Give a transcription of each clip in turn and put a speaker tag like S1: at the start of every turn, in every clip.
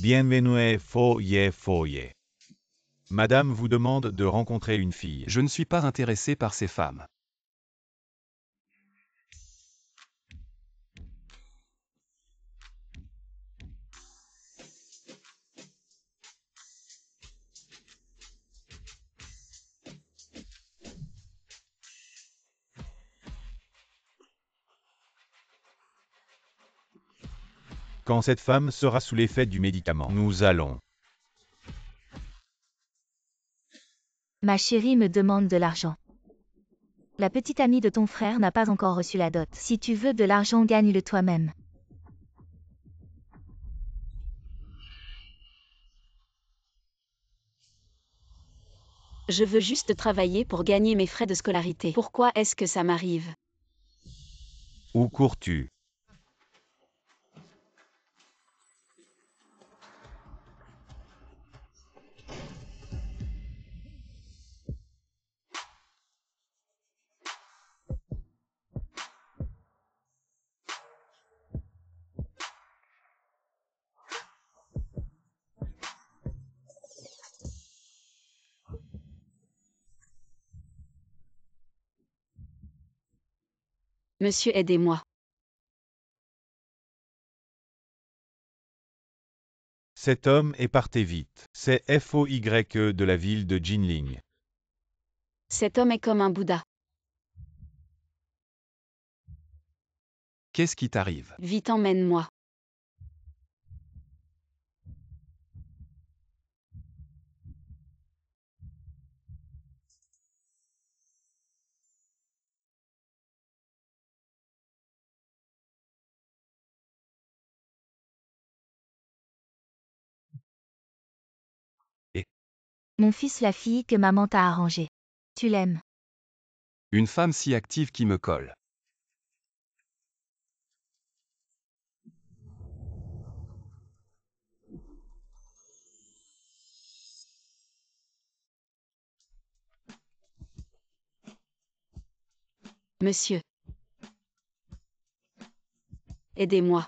S1: Bienvenue Foye Foye. Madame vous demande de rencontrer une fille.
S2: Je ne suis pas intéressé par ces femmes.
S1: Quand cette femme sera sous l'effet du médicament, nous allons.
S3: Ma chérie me demande de l'argent. La petite amie de ton frère n'a pas encore reçu la dot. Si tu veux de l'argent, gagne-le toi-même.
S4: Je veux juste travailler pour gagner mes frais de scolarité. Pourquoi est-ce que ça m'arrive?
S1: Où cours-tu?
S4: Monsieur, aidez-moi.
S1: Cet homme est parté vite. C'est Foye de la ville de Jinling.
S4: Cet homme est comme un Bouddha.
S2: Qu'est-ce qui t'arrive?
S4: Vite, emmène-moi.
S3: Mon fils, la fille que maman t'a arrangée. Tu l'aimes.
S2: Une femme si active qui me colle.
S4: Monsieur. Aidez-moi.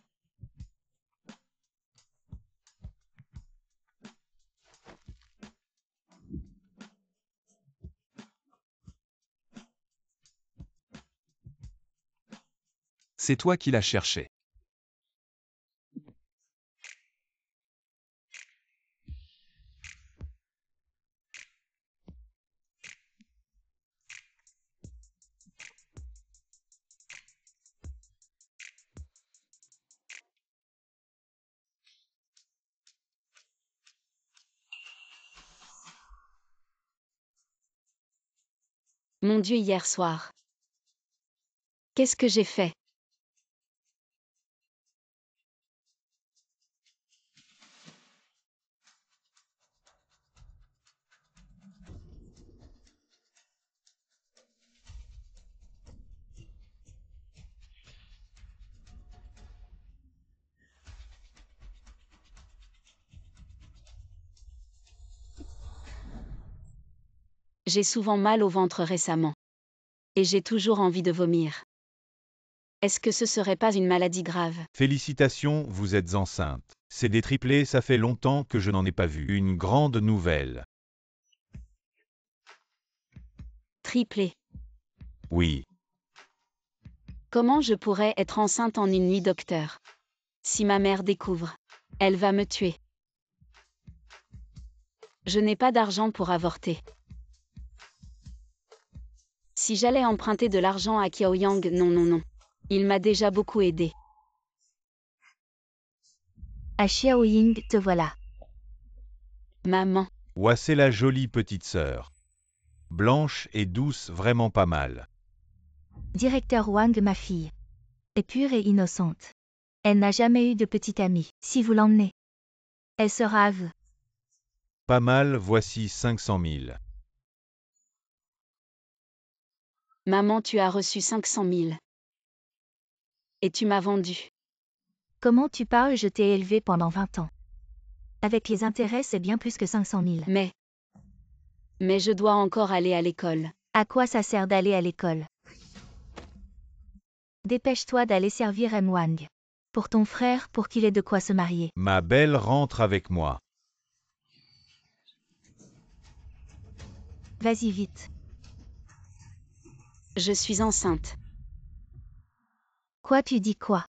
S2: C'est toi qui l'as cherché.
S4: Mon Dieu, hier soir. Qu'est-ce que j'ai fait? J'ai souvent mal au ventre récemment. Et j'ai toujours envie de vomir. Est-ce que ce serait pas une maladie grave?
S1: Félicitations, vous êtes enceinte. C'est des triplés, ça fait longtemps que je n'en ai pas vu. Une grande nouvelle.
S4: Triplé.
S1: Oui.
S4: Comment je pourrais être enceinte en une nuit, docteur? Si ma mère découvre, elle va me tuer. Je n'ai pas d'argent pour avorter. Si j'allais emprunter de l'argent à Qiaoyang, non. Il m'a déjà beaucoup aidé.
S3: À Xiaoying, te voilà.
S4: Maman.
S1: Ouah, c'est la jolie petite sœur. Blanche et douce, vraiment pas mal.
S3: Directeur Wang, ma fille. Est pure et innocente. Elle n'a jamais eu de petite amie. Si vous l'emmenez, elle sera à vous.
S1: Pas mal, voici 500 000.
S4: Maman, tu as reçu 500 000. Et tu m'as vendu.
S3: Comment tu parles? Je t'ai élevé pendant 20 ans. Avec les intérêts, c'est bien plus que 500 000.
S4: Mais je dois encore aller à l'école.
S3: À quoi ça sert d'aller à l'école? Dépêche-toi d'aller servir M. Wang. Pour ton frère, pour qu'il ait de quoi se marier.
S1: Ma belle rentre avec moi.
S3: Vas-y vite.
S4: Je suis enceinte.
S3: Quoi, tu dis quoi?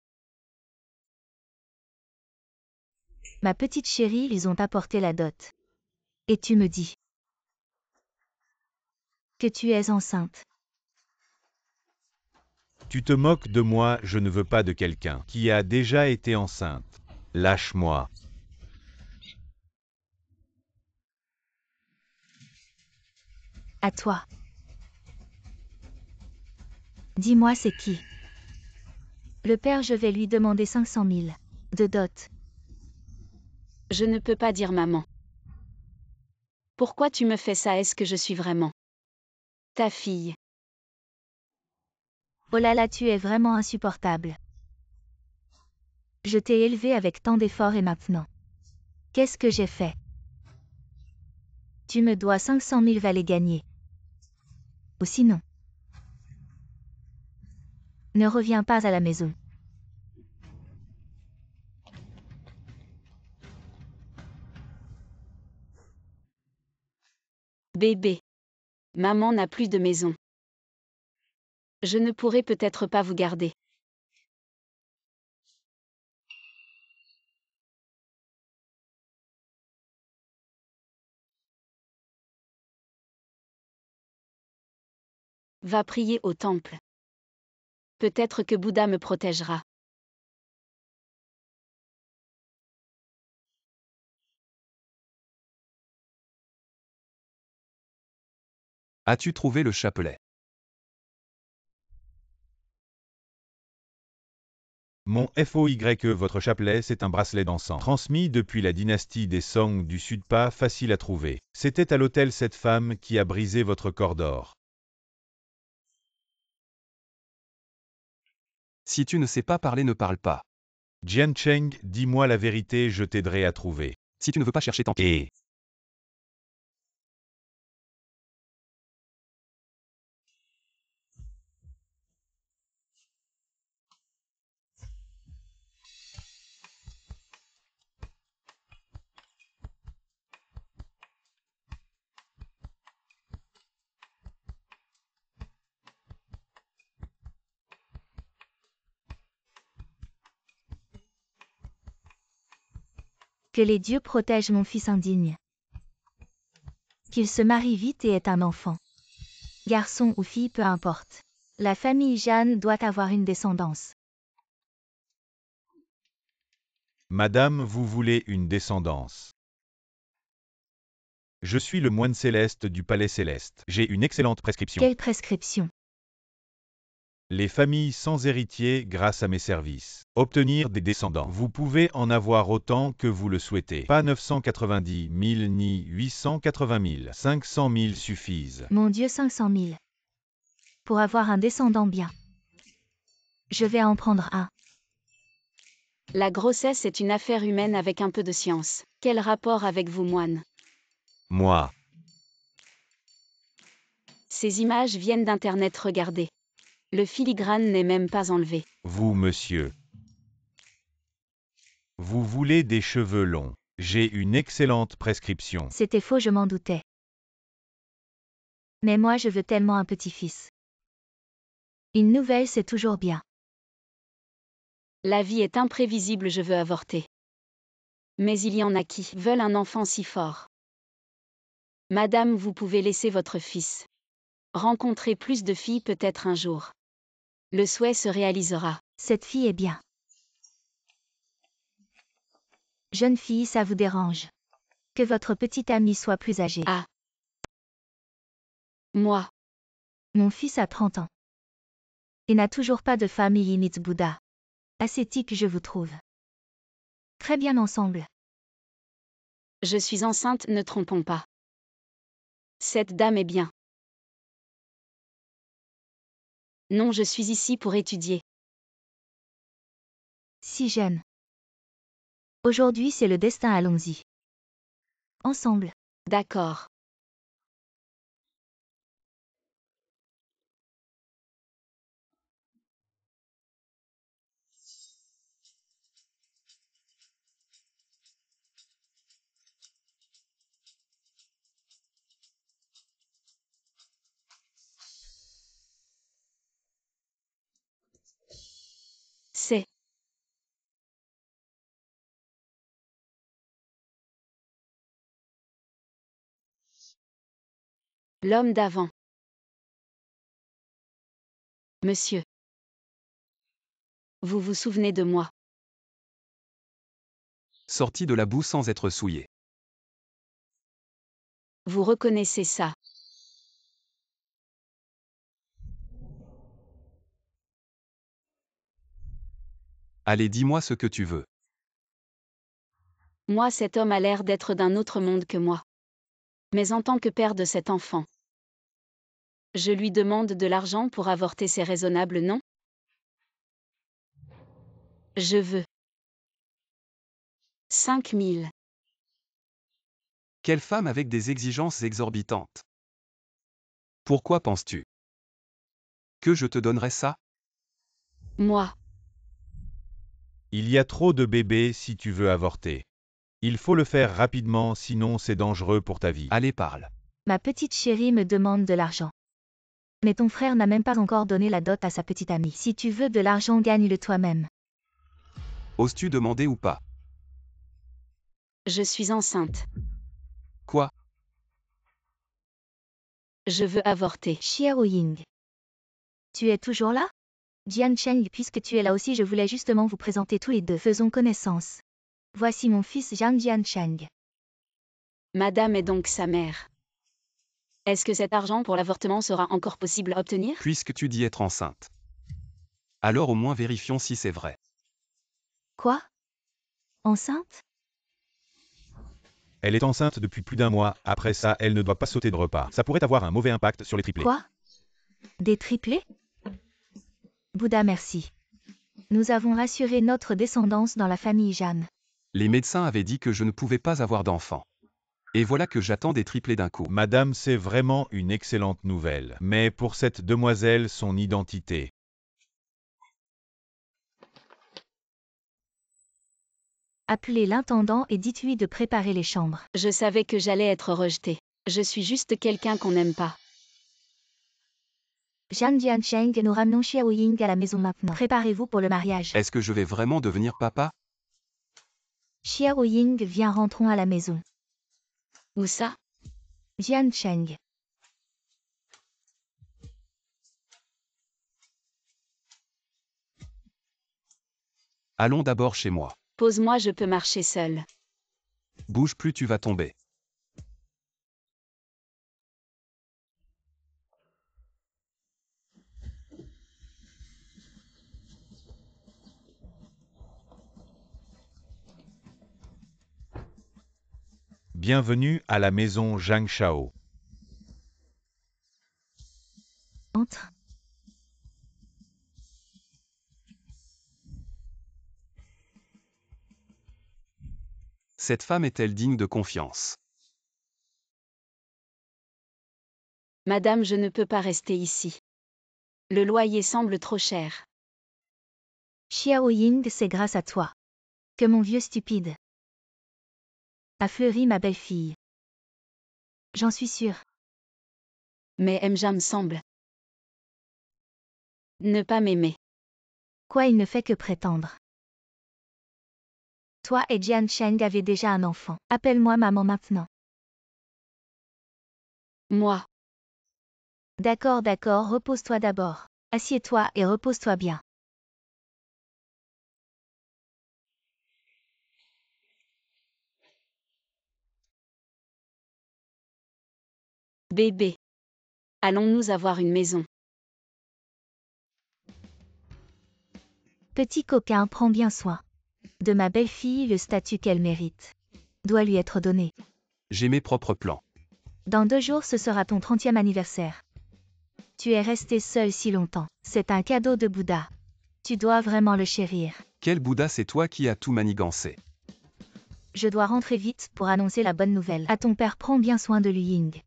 S3: Ma petite chérie, ils ont apporté la dot. Et tu me dis que tu es enceinte.
S1: Tu te moques de moi, je ne veux pas de quelqu'un qui a déjà été enceinte. Lâche-moi.
S3: À toi. Dis-moi c'est qui? Le père, je vais lui demander 500 000 de dot.
S4: Je ne peux pas dire maman. Pourquoi tu me fais ça? Est-ce que je suis vraiment ta fille?
S3: Oh là là, tu es vraiment insupportable. Je t'ai élevé avec tant d'efforts et maintenant. Qu'est-ce que j'ai fait? Tu me dois 500 000 valets gagnés. Ou sinon. Ne reviens pas à la maison.
S4: Bébé. Maman n'a plus de maison. Je ne pourrai peut-être pas vous garder. Va prier au temple. Peut-être que Bouddha me protégera.
S2: As-tu trouvé le chapelet?
S1: Mon FOYE, votre chapelet, c'est un bracelet d'encens. Transmis depuis la dynastie des Song du Sud, pas facile à trouver. C'était à l'hôtel cette femme qui a brisé votre corps d'or.
S2: Si tu ne sais pas parler, ne parle pas.
S1: Jian Cheng, dis-moi la vérité, je t'aiderai à trouver.
S2: Si tu ne veux pas chercher, tant pis.
S1: Et
S3: Que les dieux protègent mon fils indigne. Qu'il se marie vite et ait un enfant. Garçon ou fille, peu importe. La famille Jeanne doit avoir une descendance.
S1: Madame, vous voulez une descendance. Je suis le moine céleste du palais céleste. J'ai une excellente prescription.
S3: Quelle prescription?
S1: Les familles sans héritier grâce à mes services. Obtenir des descendants. Vous pouvez en avoir autant que vous le souhaitez. Pas 990 000 ni 880 000. 500 000 suffisent.
S3: Mon Dieu, 500 000. Pour avoir un descendant bien. Je vais en prendre un.
S4: La grossesse est une affaire humaine avec un peu de science. Quel rapport avec vous, moine?
S1: Moi.
S4: Ces images viennent d'Internet, regardez. Le filigrane n'est même pas enlevé.
S1: Vous, monsieur. Vous voulez des cheveux longs. J'ai une excellente prescription.
S3: C'était faux, je m'en doutais. Mais moi je veux tellement un petit-fils. Une nouvelle, c'est toujours bien.
S4: La vie est imprévisible, je veux avorter. Mais il y en a qui veulent un enfant si fort. Madame, vous pouvez laisser votre fils. Rencontrer plus de filles peut-être un jour. Le souhait se réalisera.
S3: Cette fille est bien. Jeune fille, ça vous dérange? Que votre petite amie soit plus âgée.
S4: Ah. Moi.
S3: Mon fils a 30 ans. Et n'a toujours pas de femme, il imite Bouddha. Ascétique, je vous trouve. Très bien ensemble.
S4: Je suis enceinte, ne trompons pas. Cette dame est bien. Non, je suis ici pour étudier.
S3: Si jeune. Aujourd'hui c'est le destin, allons-y. Ensemble.
S4: D'accord. L'homme d'avant. Monsieur. Vous vous souvenez de moi?
S2: Sorti de la boue sans être souillé.
S4: Vous reconnaissez ça?
S2: Allez, dis-moi ce que tu veux.
S4: Moi, cet homme a l'air d'être d'un autre monde que moi. Mais en tant que père de cet enfant, je lui demande de l'argent pour avorter, c'est raisonnable, non? Je veux 5 000.
S2: Quelle femme avec des exigences exorbitantes. Pourquoi penses-tu que je te donnerais ça?
S4: Moi.
S1: Il y a trop de bébés si tu veux avorter. Il faut le faire rapidement, sinon c'est dangereux pour ta vie.
S2: Allez, parle.
S3: Ma petite chérie me demande de l'argent. Mais ton frère n'a même pas encore donné la dot à sa petite amie. Si tu veux de l'argent, gagne-le toi-même.
S2: Oses-tu demander ou pas?
S4: Je suis enceinte.
S2: Quoi?
S4: Je veux avorter.
S3: Xiao Ying. Tu es toujours là? Jian Cheng, puisque tu es là aussi, je voulais justement vous présenter tous les deux. Faisons connaissance. Voici mon fils Jian Cheng.
S4: Madame est donc sa mère. Est-ce que cet argent pour l'avortement sera encore possible à obtenir?
S2: Puisque tu dis être enceinte. Alors au moins vérifions si c'est vrai.
S3: Quoi? Enceinte?
S1: Elle est enceinte depuis plus d'un mois, après ça, elle ne doit pas sauter de repas. Ça pourrait avoir un mauvais impact sur les triplés.
S3: Quoi? Des triplés? Bouddha, merci. Nous avons rassuré notre descendance dans la famille Jeanne.
S2: Les médecins avaient dit que je ne pouvais pas avoir d'enfant. Et voilà que j'attends des triplés d'un coup.
S1: Madame, c'est vraiment une excellente nouvelle. Mais pour cette demoiselle, son identité.
S3: Appelez l'intendant et dites-lui de préparer les chambres.
S4: Je savais que j'allais être rejetée. Je suis juste quelqu'un qu'on n'aime pas.
S3: Jian Cheng, nous ramenons Xiao Ying à la maison maintenant. Préparez-vous pour le mariage.
S2: Est-ce que je vais vraiment devenir papa?
S3: Xiao Ying, viens, rentrons à la maison.
S4: Où ça?
S3: Jian Cheng.
S2: Allons d'abord chez moi.
S4: Pose-moi, je peux marcher seule.
S2: Bouge plus, tu vas tomber.
S1: Bienvenue à la maison Zhang Shao.
S3: Entre.
S2: Cette femme est-elle digne de confiance?
S4: Madame, je ne peux pas rester ici. Le loyer semble trop cher.
S3: Xiao Ying, c'est grâce à toi que mon vieux stupide a fleuri ma belle-fille. J'en suis sûre.
S4: Mais Mjam semble ne pas m'aimer.
S3: Quoi, il ne fait que prétendre. Toi et Jian Cheng avez déjà un enfant. Appelle-moi maman maintenant.
S4: Moi.
S3: D'accord, repose-toi d'abord. Assieds-toi et repose-toi bien.
S4: Bébé. Allons-nous avoir une maison?
S3: Petit coquin, prends bien soin de ma belle-fille, le statut qu'elle mérite doit lui être donné.
S2: J'ai mes propres plans.
S3: Dans 2 jours, ce sera ton 30e anniversaire. Tu es resté seul si longtemps. C'est un cadeau de Bouddha. Tu dois vraiment le chérir.
S2: Quel Bouddha, c'est toi qui as tout manigancé.
S3: Je dois rentrer vite pour annoncer la bonne nouvelle. À ton père, prends bien soin de lui, Ying.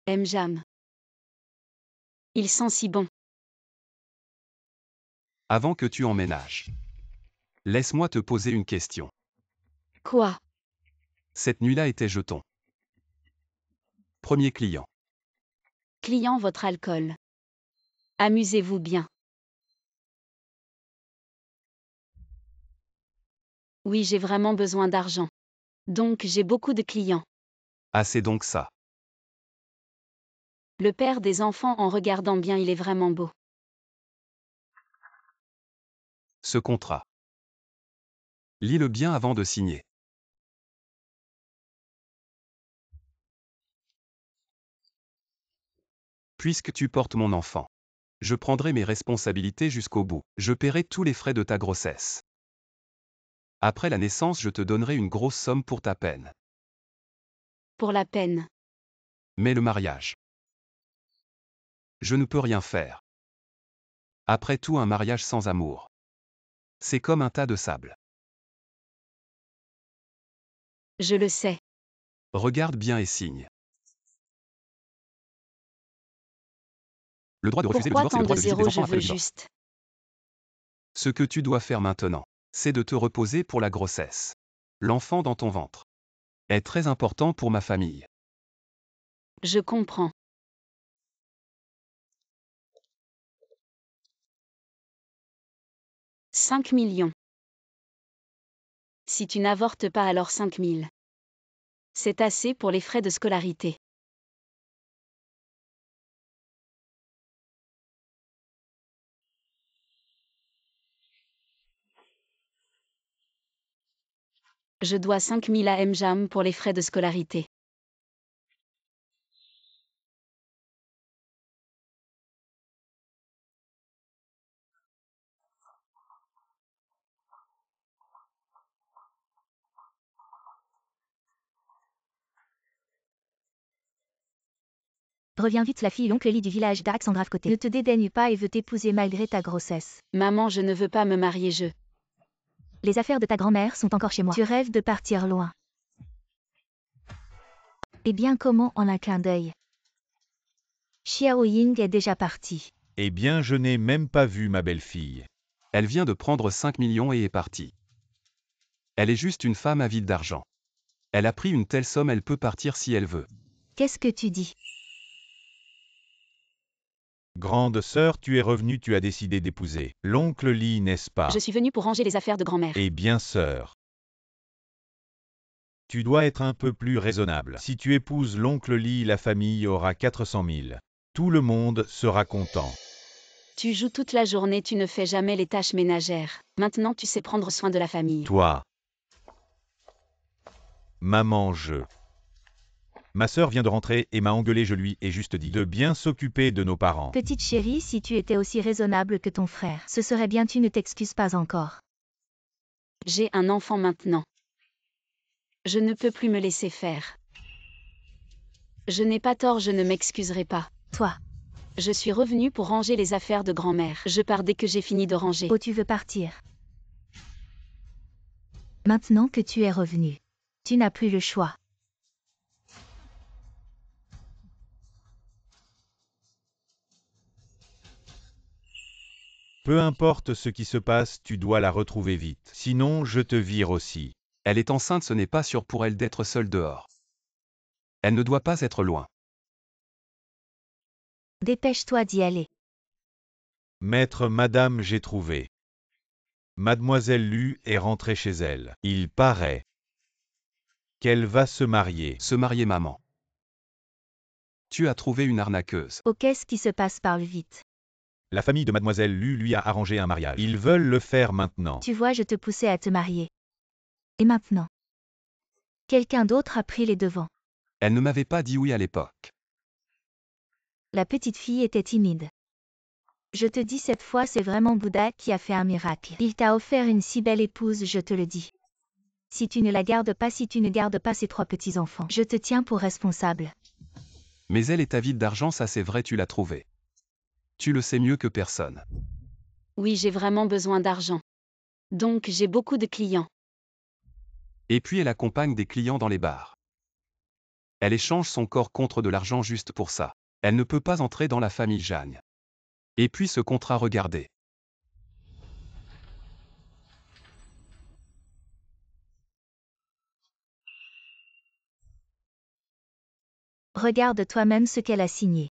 S4: Mjam. Il sent si bon.
S2: Avant que tu emménages. Laisse-moi te poser une question.
S4: Quoi?
S2: Cette nuit-là était jeton. Premier client.
S4: Client, votre alcool. Amusez-vous bien. Oui, j'ai vraiment besoin d'argent. Donc j'ai beaucoup de clients.
S2: Ah, c'est donc ça.
S4: Le père des enfants, en regardant bien, il est vraiment beau.
S2: Ce contrat. Lis-le bien avant de signer. Puisque tu portes mon enfant, je prendrai mes responsabilités jusqu'au bout. Je paierai tous les frais de ta grossesse. Après la naissance, je te donnerai une grosse somme pour ta peine.
S4: Pour la peine.
S2: Mais le mariage. Je ne peux rien faire. Après tout, un mariage sans amour. C'est comme un tas de sable.
S4: Je le sais.
S2: Regarde bien et signe. Le droit de refuser le
S4: Pourquoi
S2: divorce et
S4: tant
S2: le droit
S4: de
S2: de visite des
S4: zéros?
S2: enfants
S4: Je
S2: après
S4: veux
S2: le divorce.
S4: juste.
S2: Ce que tu dois faire maintenant, c'est de te reposer pour la grossesse. L'enfant dans ton ventre est très important pour ma famille.
S4: Je comprends. « 5 millions. Si tu n'avortes pas, alors 5 000. C'est assez pour les frais de scolarité. Je dois 5 000 à Mjam pour les frais de scolarité.
S3: Reviens vite, la fille l'oncle Lee du village d'Alexandra côté. Ne te dédaigne pas et veut t'épouser malgré ta grossesse.
S4: Maman, je ne veux pas me marier,
S3: Les affaires de ta grand-mère sont encore chez moi. Tu rêves de partir loin. Eh bien, comment en un clin d'œil? Xiao Ying est déjà partie.
S1: Eh bien, je n'ai même pas vu ma belle-fille.
S2: Elle vient de prendre 5 millions et est partie. Elle est juste une femme avide d'argent. Elle a pris une telle somme, elle peut partir si elle veut.
S3: Qu'est-ce que tu dis?
S1: Grande sœur, tu es revenue, tu as décidé d'épouser l'oncle Lee, n'est-ce pas?
S4: Je suis venue pour ranger les affaires de grand-mère.
S1: Eh bien, sœur. Tu dois être un peu plus raisonnable. Si tu épouses l'oncle Lee, la famille aura 400 000. Tout le monde sera content.
S4: Tu joues toute la journée, tu ne fais jamais les tâches ménagères. Maintenant, tu sais prendre soin de la famille.
S1: Toi. Maman, Ma sœur vient de rentrer et m'a engueulé, je lui ai juste dit de bien s'occuper de nos parents.
S3: Petite chérie, si tu étais aussi raisonnable que ton frère, ce serait bien, tu ne t'excuses pas encore.
S4: J'ai un enfant maintenant. Je ne peux plus me laisser faire. Je n'ai pas tort, je ne m'excuserai pas.
S3: Toi.
S4: Je suis revenue pour ranger les affaires de grand-mère. Je pars dès que j'ai fini de ranger.
S3: Oh, tu veux partir? Maintenant que tu es revenu, tu n'as plus le choix.
S1: Peu importe ce qui se passe, tu dois la retrouver vite. Sinon, je te vire aussi.
S2: Elle est enceinte, ce n'est pas sûr pour elle d'être seule dehors. Elle ne doit pas être loin.
S3: Dépêche-toi d'y aller.
S1: Maître, madame, j'ai trouvé. Mademoiselle Lu est rentrée chez elle. Il paraît qu'elle va se marier.
S2: Se marier, maman. Tu as trouvé une arnaqueuse.
S3: Oh, qu'est-ce qui se passe? Parle vite.
S1: La famille de Mademoiselle Lu lui a arrangé un mariage. Ils veulent le faire maintenant.
S3: Tu vois, je te poussais à te marier. Et maintenant? Quelqu'un d'autre a pris les devants.
S2: Elle ne m'avait pas dit oui à l'époque.
S3: La petite fille était timide. Je te dis, cette fois, c'est vraiment Bouddha qui a fait un miracle. Il t'a offert une si belle épouse, je te le dis. Si tu ne la gardes pas, si tu ne gardes pas ces 3 petits-enfants, je te tiens pour responsable.
S2: Mais elle est avide d'argent, ça c'est vrai, tu l'as trouvée. Tu le sais mieux que personne.
S4: Oui, j'ai vraiment besoin d'argent. Donc j'ai beaucoup de clients.
S2: Et puis elle accompagne des clients dans les bars. Elle échange son corps contre de l'argent juste pour ça. Elle ne peut pas entrer dans la famille Jeanne. Et puis ce contrat, regardez.
S3: Regarde toi-même ce qu'elle a signé.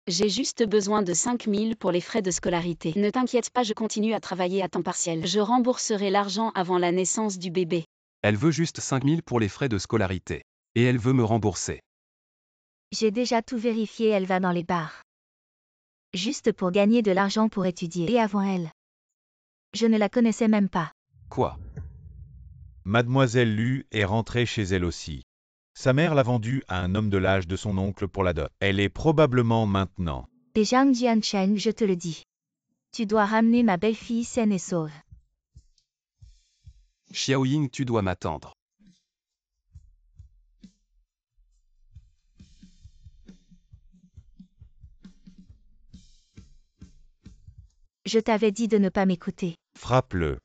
S4: J'ai juste besoin de 5 000 pour les frais de scolarité. Ne t'inquiète pas, je continue à travailler à temps partiel. Je rembourserai l'argent avant la naissance du bébé.
S2: Elle veut juste 5 000 pour les frais de scolarité. Et elle veut me rembourser.
S3: J'ai déjà tout vérifié, elle va dans les bars. Juste pour gagner de l'argent pour étudier. Et avant elle. Je ne la connaissais même pas.
S2: Quoi?
S1: Mademoiselle Lu est rentrée chez elle aussi. Sa mère l'a vendue à un homme de l'âge de son oncle pour la dot. Elle est probablement maintenant.
S3: Et Zhang Jiancheng, je te le dis. Tu dois ramener ma belle-fille saine et sauve.
S2: Xiaoying, tu dois m'attendre.
S3: Je t'avais dit de ne pas m'écouter.
S1: Frappe-le.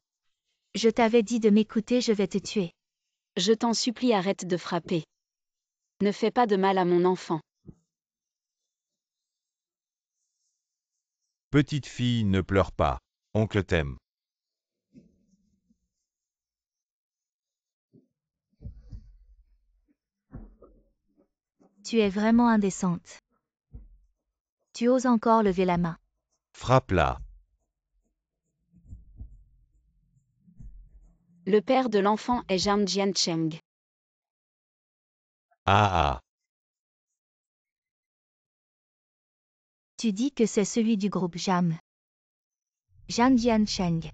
S3: Je t'avais dit de m'écouter, je vais te tuer.
S4: Je t'en supplie, arrête de frapper. Ne fais pas de mal à mon enfant.
S1: Petite fille, ne pleure pas. Oncle t'aime.
S3: Tu es vraiment indécente. Tu oses encore lever la main.
S1: Frappe-la.
S4: Le père de l'enfant est Zhang Jiancheng.
S1: Ah ah.
S3: Tu dis que c'est celui du groupe Jam. Zhang Jiancheng.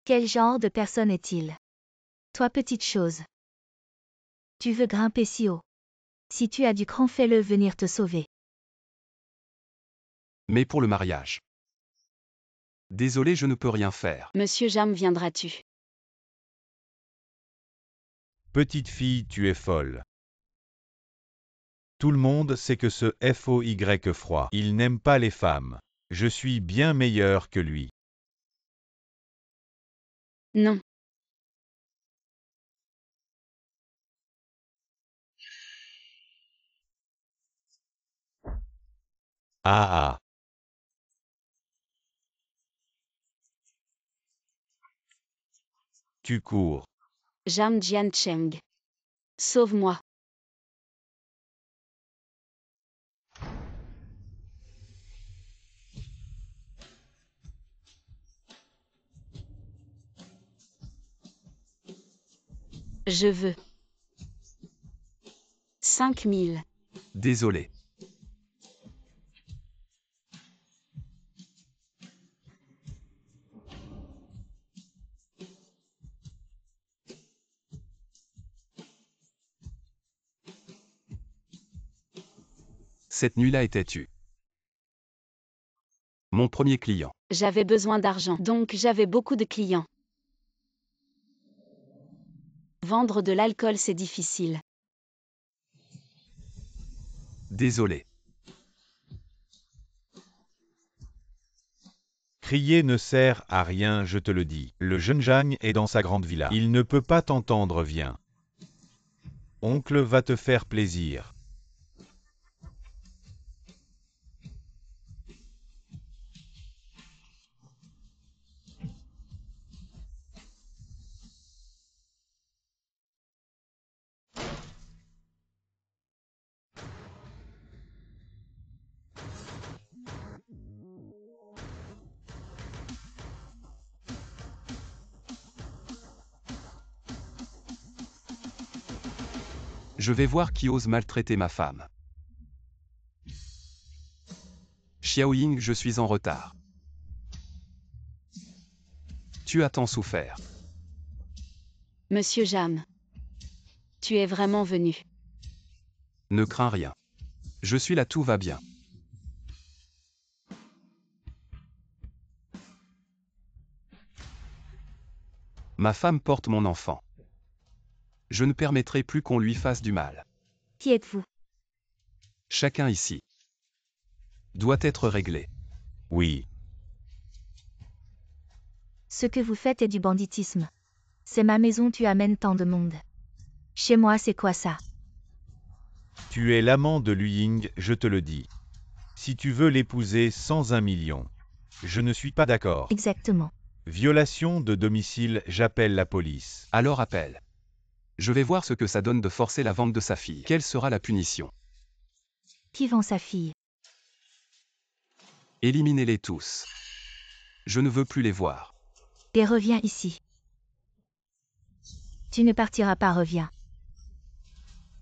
S3: Quel genre de personne est-il? Toi, petite chose. Tu veux grimper si haut. Si tu as du cran, fais-le venir te sauver.
S2: Mais pour le mariage. Désolé, je ne peux rien faire.
S4: Monsieur Jam, viendras-tu?
S1: Petite fille, tu es folle. Tout le monde sait que ce FOY froid, il n'aime pas les femmes. Je suis bien meilleur que lui.
S4: Non.
S1: Ah ah. Tu cours.
S4: Zhang Jiancheng. Sauve-moi. Je veux. 5 000.
S2: Désolé. Cette nuit-là était tue. Mon premier client.
S4: J'avais besoin d'argent, donc j'avais beaucoup de clients. Vendre de l'alcool, c'est difficile.
S2: Désolé.
S1: Crier ne sert à rien, je te le dis. Le jeune Zhang est dans sa grande villa. Il ne peut pas t'entendre, viens. Oncle va te faire plaisir.
S2: Je vais voir qui ose maltraiter ma femme. Xiaoying, je suis en retard. Tu as tant souffert.
S4: Monsieur Jam. Tu es vraiment venu.
S2: Ne crains rien. Je suis là, tout va bien. Ma femme porte mon enfant. Je ne permettrai plus qu'on lui fasse du mal.
S3: Qui êtes-vous?
S2: Chacun ici doit être réglé.
S1: Oui.
S3: Ce que vous faites est du banditisme. C'est ma maison, tu amènes tant de monde. Chez moi, c'est quoi ça?
S1: Tu es l'amant de Lu Ying, je te le dis. Si tu veux l'épouser sans 1 million. Je ne suis pas d'accord.
S3: Exactement.
S1: Violation de domicile, j'appelle la police.
S2: Alors appelle. Je vais voir ce que ça donne de forcer la vente de sa fille. Quelle sera la punition?
S3: Qui vend sa fille?
S2: Éliminez-les tous. Je ne veux plus les voir.
S3: Et reviens ici. Tu ne partiras pas, reviens.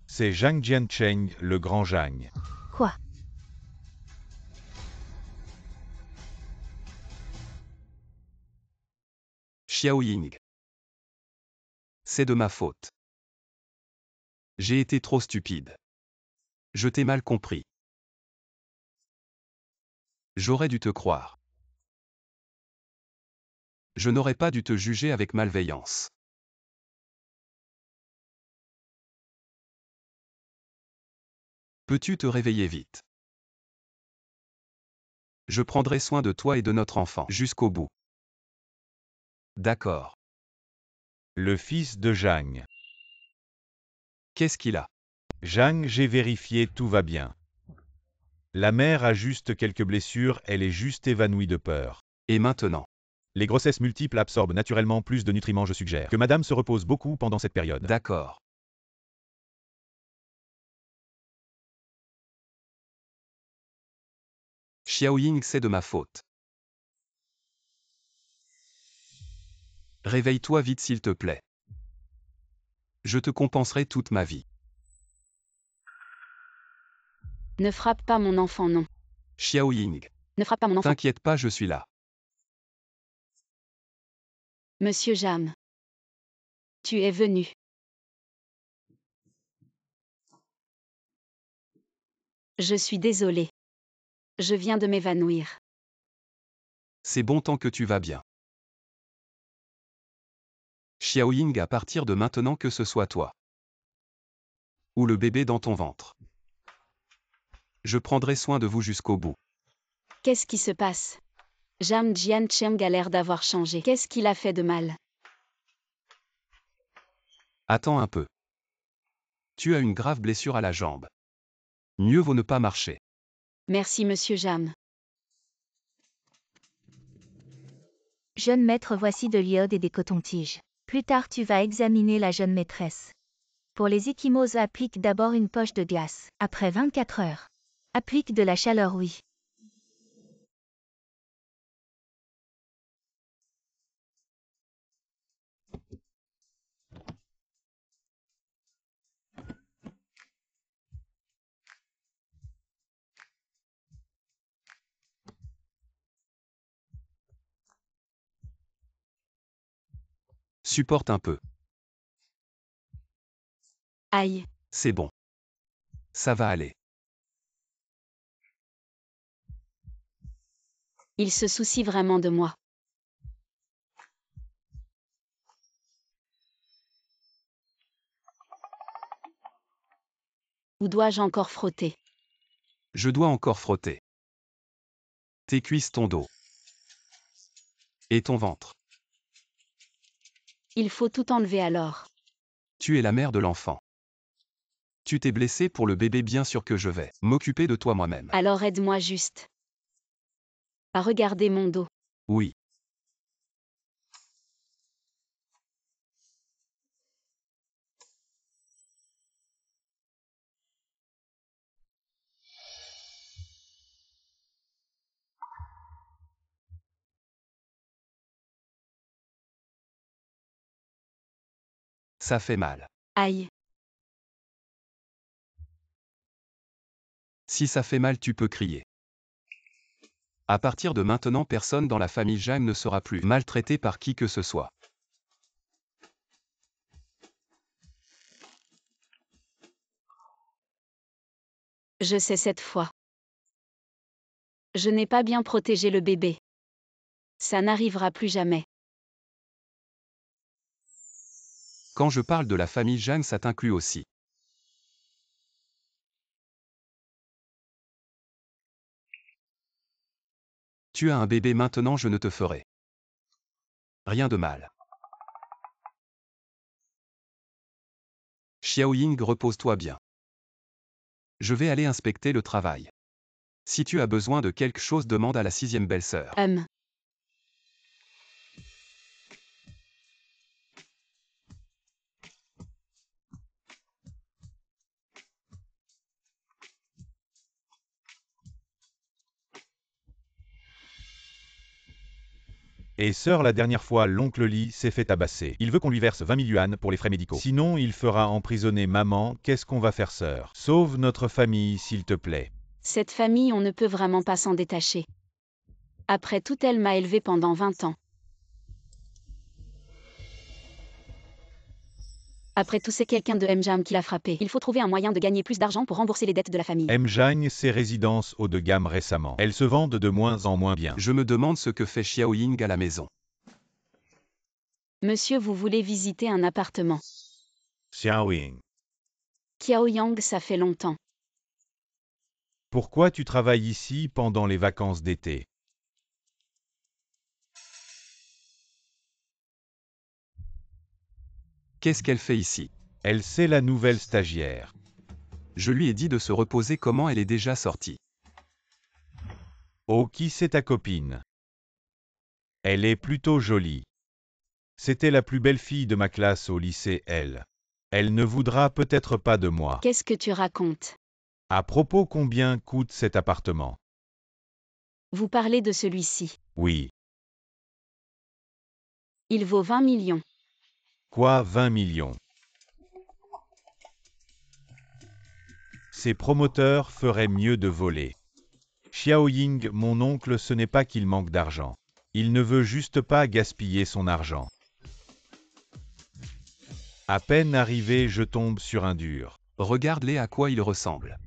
S1: C'est Zhang Jiancheng, le grand Zhang.
S3: Quoi?
S2: Xiao Ying. C'est de ma faute. J'ai été trop stupide. Je t'ai mal compris. J'aurais dû te croire. Je n'aurais pas dû te juger avec malveillance. Peux-tu te réveiller vite? Je prendrai soin de toi et de notre enfant jusqu'au bout. D'accord.
S1: Le fils de Zhang.
S2: Qu'est-ce qu'il a?
S1: Zhang, j'ai vérifié, tout va bien. La mère a juste quelques blessures, elle est juste évanouie de peur.
S2: Et maintenant?
S1: Les grossesses multiples absorbent naturellement plus de nutriments, je suggère que madame se repose beaucoup pendant cette période.
S2: D'accord. Xiao Ying, c'est de ma faute. Réveille-toi vite s'il te plaît. Je te compenserai toute ma vie.
S4: Ne frappe pas mon enfant, non.
S2: Xiao Ying.
S4: Ne frappe pas mon enfant.
S2: T'inquiète pas, je suis là.
S4: Monsieur Jam. Tu es venu. Je suis désolée. Je viens de m'évanouir.
S2: C'est bon tant que tu vas bien. Xiao Ying, à partir de maintenant que ce soit toi. Ou le bébé dans ton ventre. Je prendrai soin de vous jusqu'au bout.
S4: Qu'est-ce qui se passe? Jam Jiancheng a l'air d'avoir changé. Qu'est-ce qu'il a fait de mal?
S2: Attends un peu. Tu as une grave blessure à la jambe. Mieux vaut ne pas marcher.
S4: Merci, monsieur Jam.
S3: Jeune maître, voici de l'iode et des cotons-tiges. Plus tard, tu vas examiner la jeune maîtresse. Pour les ecchymoses, applique d'abord une poche de glace. Après 24 heures. Applique de la chaleur, oui.
S2: Supporte un peu.
S4: Aïe.
S2: C'est bon. Ça va aller.
S4: Il se soucie vraiment de moi. Où dois-je encore frotter?
S2: Je dois encore frotter. Tes cuisses, ton dos. Et ton ventre.
S4: Il faut tout enlever alors.
S2: Tu es la mère de l'enfant. Tu t'es blessé pour le bébé, bien sûr que je vais m'occuper de toi moi-même.
S4: Alors aide-moi juste. À regarder mon dos.
S2: Oui. Ça fait mal.
S4: Aïe.
S2: Si ça fait mal, tu peux crier. À partir de maintenant, personne dans la famille Zhang ne sera plus maltraité par qui que ce soit.
S4: Je sais cette fois. Je n'ai pas bien protégé le bébé. Ça n'arrivera plus jamais.
S2: Quand je parle de la famille Zhang, ça t'inclut aussi. Tu as un bébé maintenant, je ne te ferai rien de mal. Xiao Ying, repose-toi bien. Je vais aller inspecter le travail. Si tu as besoin de quelque chose, demande à la 6e belle-sœur.
S1: Et sœur, la dernière fois, l'oncle Lee s'est fait tabasser. Il veut qu'on lui verse 20 000 yuan pour les frais médicaux. Sinon, il fera emprisonner maman. Qu'est-ce qu'on va faire, sœur? Sauve notre famille, s'il te plaît.
S4: Cette famille, on ne peut vraiment pas s'en détacher. Après tout, elle m'a élevé pendant 20 ans. Après tout, c'est quelqu'un de Mjam qui l'a frappé. Il faut trouver un moyen de gagner plus d'argent pour rembourser les dettes de la famille.
S1: Mjagne ses résidences haut de gamme récemment. Elles se vendent de moins en moins bien.
S2: Je me demande ce que fait Xiaoying à la maison.
S4: Monsieur, vous voulez visiter un appartement?
S1: Xiaoying.
S4: Qiaoyang, ça fait longtemps.
S1: Pourquoi tu travailles ici pendant les vacances d'été?
S2: Qu'est-ce qu'elle fait ici?
S1: Elle, c'est la nouvelle stagiaire.
S2: Je lui ai dit de se reposer. Comment elle est déjà sortie?
S1: Oh, qui c'est ta copine? Elle est plutôt jolie. C'était la plus belle fille de ma classe au lycée, elle. Elle ne voudra peut-être pas de moi.
S4: Qu'est-ce que tu racontes?
S1: À propos, combien coûte cet appartement?
S4: Vous parlez de celui-ci.
S1: Oui.
S4: Il vaut 20 millions.
S1: Quoi, 20 millions? Ces promoteurs feraient mieux de voler. Xiaoying, mon oncle, ce n'est pas qu'il manque d'argent. Il ne veut juste pas gaspiller son argent. À peine arrivé, je tombe sur un dur.
S2: Regarde-les, à quoi il ressemble.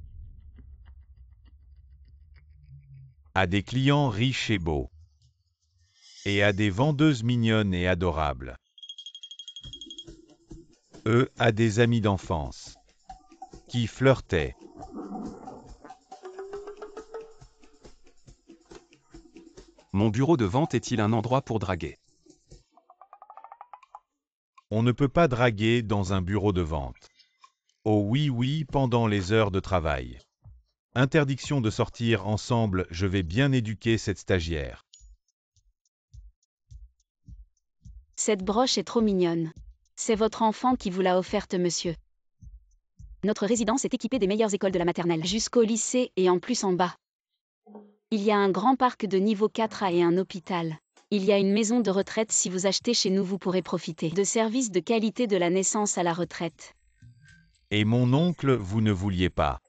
S1: À des clients riches et beaux. Et à des vendeuses mignonnes et adorables. Eux, à des amis d'enfance. Qui flirtaient.
S2: Mon bureau de vente est-il un endroit pour draguer?
S1: On ne peut pas draguer dans un bureau de vente. Oh oui, oui, pendant les heures de travail. Interdiction de sortir ensemble, je vais bien éduquer cette stagiaire.
S4: Cette broche est trop mignonne. C'est votre enfant qui vous l'a offerte, monsieur. Notre résidence est équipée des meilleures écoles de la maternelle jusqu'au lycée et en plus en bas. Il y a un grand parc de niveau 4A et un hôpital. Il y a une maison de retraite. Si vous achetez chez nous, vous pourrez profiter de services de qualité de la naissance à la retraite.
S1: Et mon oncle, vous ne vouliez pas.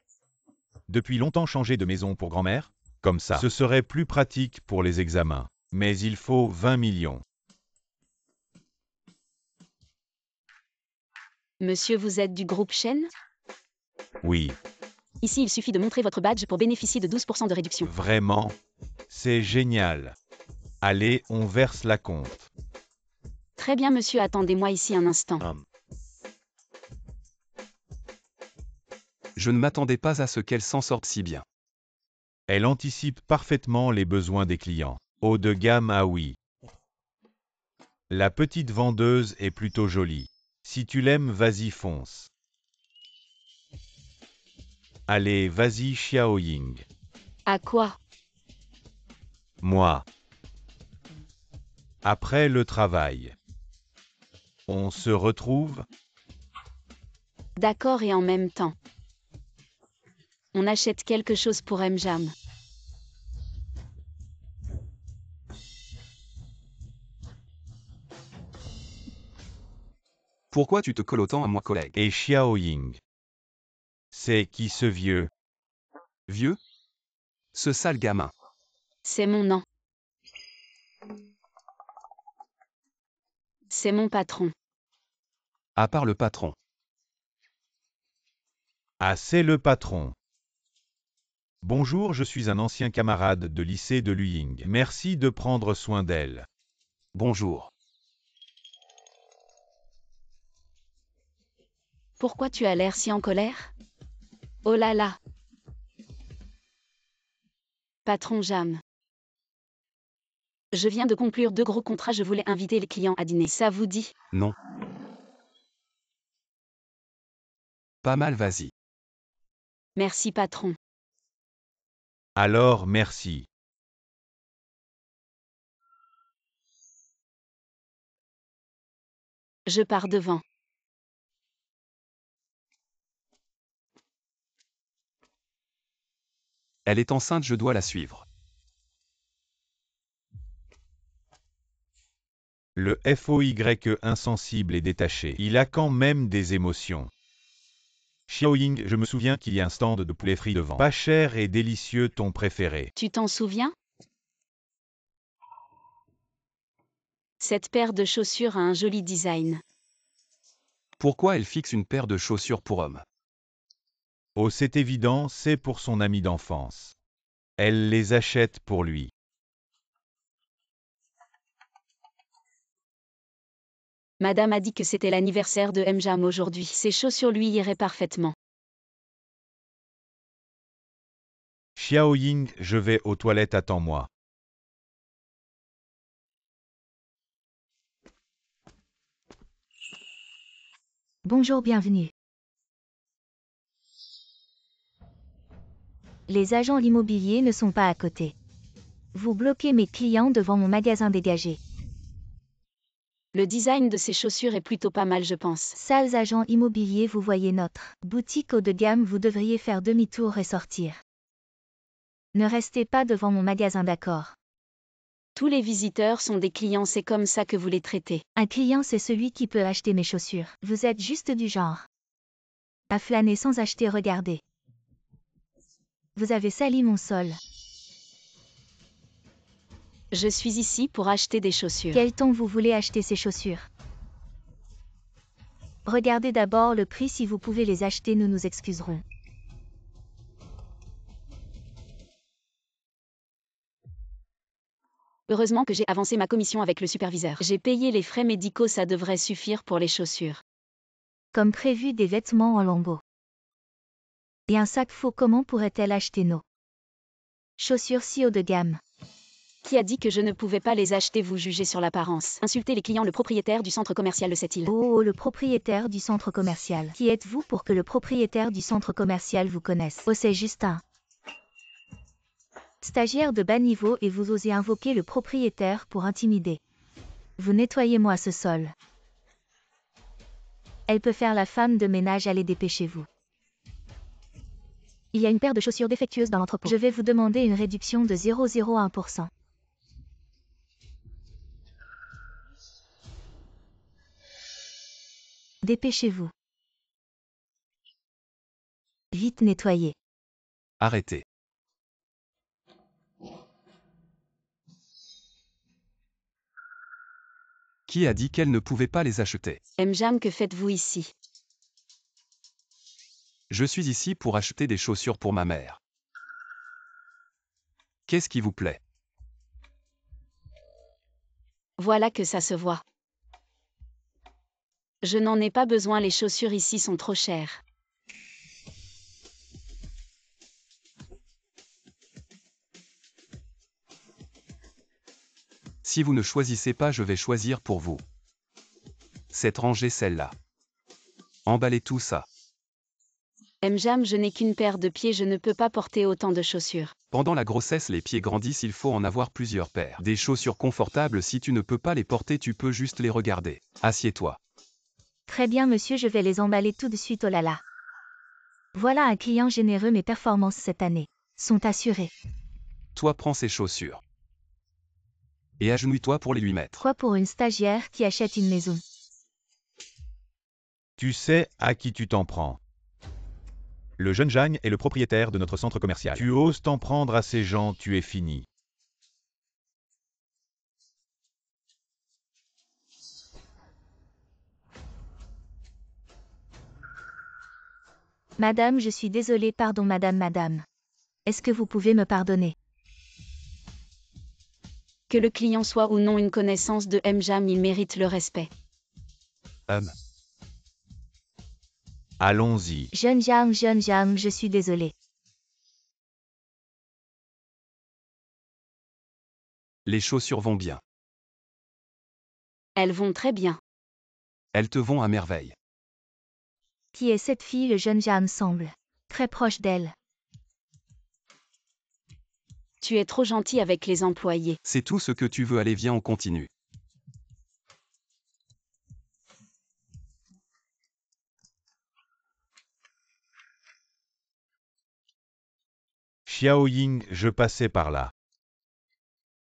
S1: Depuis longtemps changer de maison pour grand-mère? Comme ça. Ce serait plus pratique pour les examens. Mais il faut 20 millions.
S4: Monsieur, vous êtes du groupe Shen?
S1: Oui.
S4: Ici, il suffit de montrer votre badge pour bénéficier de 12% de réduction.
S1: Vraiment? C'est génial. Allez, on verse la compte.
S4: Très bien, monsieur, attendez-moi ici un instant.
S2: Je ne m'attendais pas à ce qu'elle s'en sorte si bien.
S1: Elle anticipe parfaitement les besoins des clients. Haut de gamme, ah oui. La petite vendeuse est plutôt jolie. Si tu l'aimes, vas-y, fonce. Allez, vas-y, Xiaoying.
S4: À quoi?
S1: Moi. Après le travail. On se retrouve?
S4: D'accord, et en même temps. On achète quelque chose pour Mjam.
S2: Pourquoi tu te colles autant à moi, collègue?
S1: Et Xiaoying. C'est qui ce vieux?
S2: Vieux? Ce sale gamin.
S4: C'est mon nom. C'est mon patron.
S2: À part le patron.
S1: Ah, c'est le patron. Bonjour, je suis un ancien camarade de lycée de Luying. Merci de prendre soin d'elle.
S2: Bonjour.
S4: Pourquoi tu as l'air si en colère? Oh là là. Patron Jam. Je viens de conclure 2 gros contrats, je voulais inviter les clients à dîner. Ça vous dit?
S2: Non. Pas mal, vas-y.
S4: Merci patron.
S1: Alors merci.
S4: Je pars devant.
S2: Elle est enceinte, je dois la suivre.
S1: Le FOY insensible et détaché. Il a quand même des émotions. Xiaoying, je me souviens qu'il y a un stand de poulet frit devant. Pas cher et délicieux, ton préféré.
S4: Tu t'en souviens? Cette paire de chaussures a un joli design.
S2: Pourquoi elle fixe une paire de chaussures pour homme?
S1: Oh, c'est évident, c'est pour son ami d'enfance. Elle les achète pour lui.
S4: Madame a dit que c'était l'anniversaire de Mjam aujourd'hui. Ces chaussures lui iraient parfaitement.
S1: Xiaoying, je vais aux toilettes, attends-moi.
S3: Bonjour, bienvenue. Les agents immobiliers ne sont pas à côté. Vous bloquez mes clients devant mon magasin dégagé.
S4: Le design de ces chaussures est plutôt pas mal, je pense.
S3: Sales agents immobiliers, vous voyez notre boutique haut de gamme, vous devriez faire demi-tour et sortir. Ne restez pas devant mon magasin, d'accord?
S4: Tous les visiteurs sont des clients, c'est comme ça que vous les traitez.
S3: Un client, c'est celui qui peut acheter mes chaussures. Vous êtes juste du genre à flâner sans acheter, regardez. Vous avez sali mon sol.
S4: Je suis ici pour acheter des chaussures.
S3: Quel ton vous voulez acheter ces chaussures? Regardez d'abord le prix, si vous pouvez les acheter, nous nous excuserons.
S4: Heureusement que j'ai avancé ma commission avec le superviseur. J'ai payé les frais médicaux, ça devrait suffire pour les chaussures.
S3: Comme prévu, des vêtements en lambeaux. Et un sac faux, comment pourrait-elle acheter nos chaussures si haut de gamme?
S4: Qui a dit que je ne pouvais pas les acheter? Vous jugez sur l'apparence. Insultez les clients. Le propriétaire du centre commercial le sait-il?
S3: Oh, le propriétaire du centre commercial. Qui êtes-vous pour que le propriétaire du centre commercial vous connaisse? Oh, c'est juste un stagiaire de bas niveau et vous osez invoquer le propriétaire pour intimider. Vous nettoyez-moi ce sol. Elle peut faire la femme de ménage, allez, dépêchez-vous. Il y a une paire de chaussures défectueuses dans l'entrepôt. Je vais vous demander une réduction de 0,01%. Dépêchez-vous. Vite, nettoyez.
S2: Arrêtez. Qui a dit qu'elle ne pouvait pas les acheter?
S4: Mjam, que faites-vous ici?
S2: Je suis ici pour acheter des chaussures pour ma mère. Qu'est-ce qui vous plaît?
S4: Voilà que ça se voit. Je n'en ai pas besoin, les chaussures ici sont trop chères.
S2: Si vous ne choisissez pas, je vais choisir pour vous. Cette rangée, celle-là. Emballez tout ça.
S4: Mjam, je n'ai qu'une paire de pieds, je ne peux pas porter autant de chaussures.
S2: Pendant la grossesse, les pieds grandissent, il faut en avoir plusieurs paires. Des chaussures confortables, si tu ne peux pas les porter, tu peux juste les regarder. Assieds-toi.
S3: Très bien, monsieur, je vais les emballer tout de suite, oh là là. Voilà un client généreux, mes performances cette année sont assurées.
S2: Toi, prends ces chaussures. Et agenouille-toi pour les lui mettre.
S3: Quoi pour une stagiaire qui achète une maison?
S1: Tu sais à qui tu t'en prends. Le jeune Jagne est le propriétaire de notre centre commercial. Tu oses t'en prendre à ces gens, tu es fini.
S3: Madame, je suis désolée, pardon madame. Est-ce que vous pouvez me pardonner?
S4: Que le client soit ou non une connaissance de Mjam, il mérite le respect.
S1: Allons-y.
S3: Jeune Jam, je suis désolée.
S2: Les chaussures vont bien.
S4: Elles vont très bien.
S2: Elles te vont à merveille.
S3: Qui est cette fille? Le jeune Jam semble très proche d'elle.
S4: Tu es trop gentil avec les employés.
S2: C'est tout ce que tu veux, allez viens on continue.
S1: Xiaoying, je passais par là.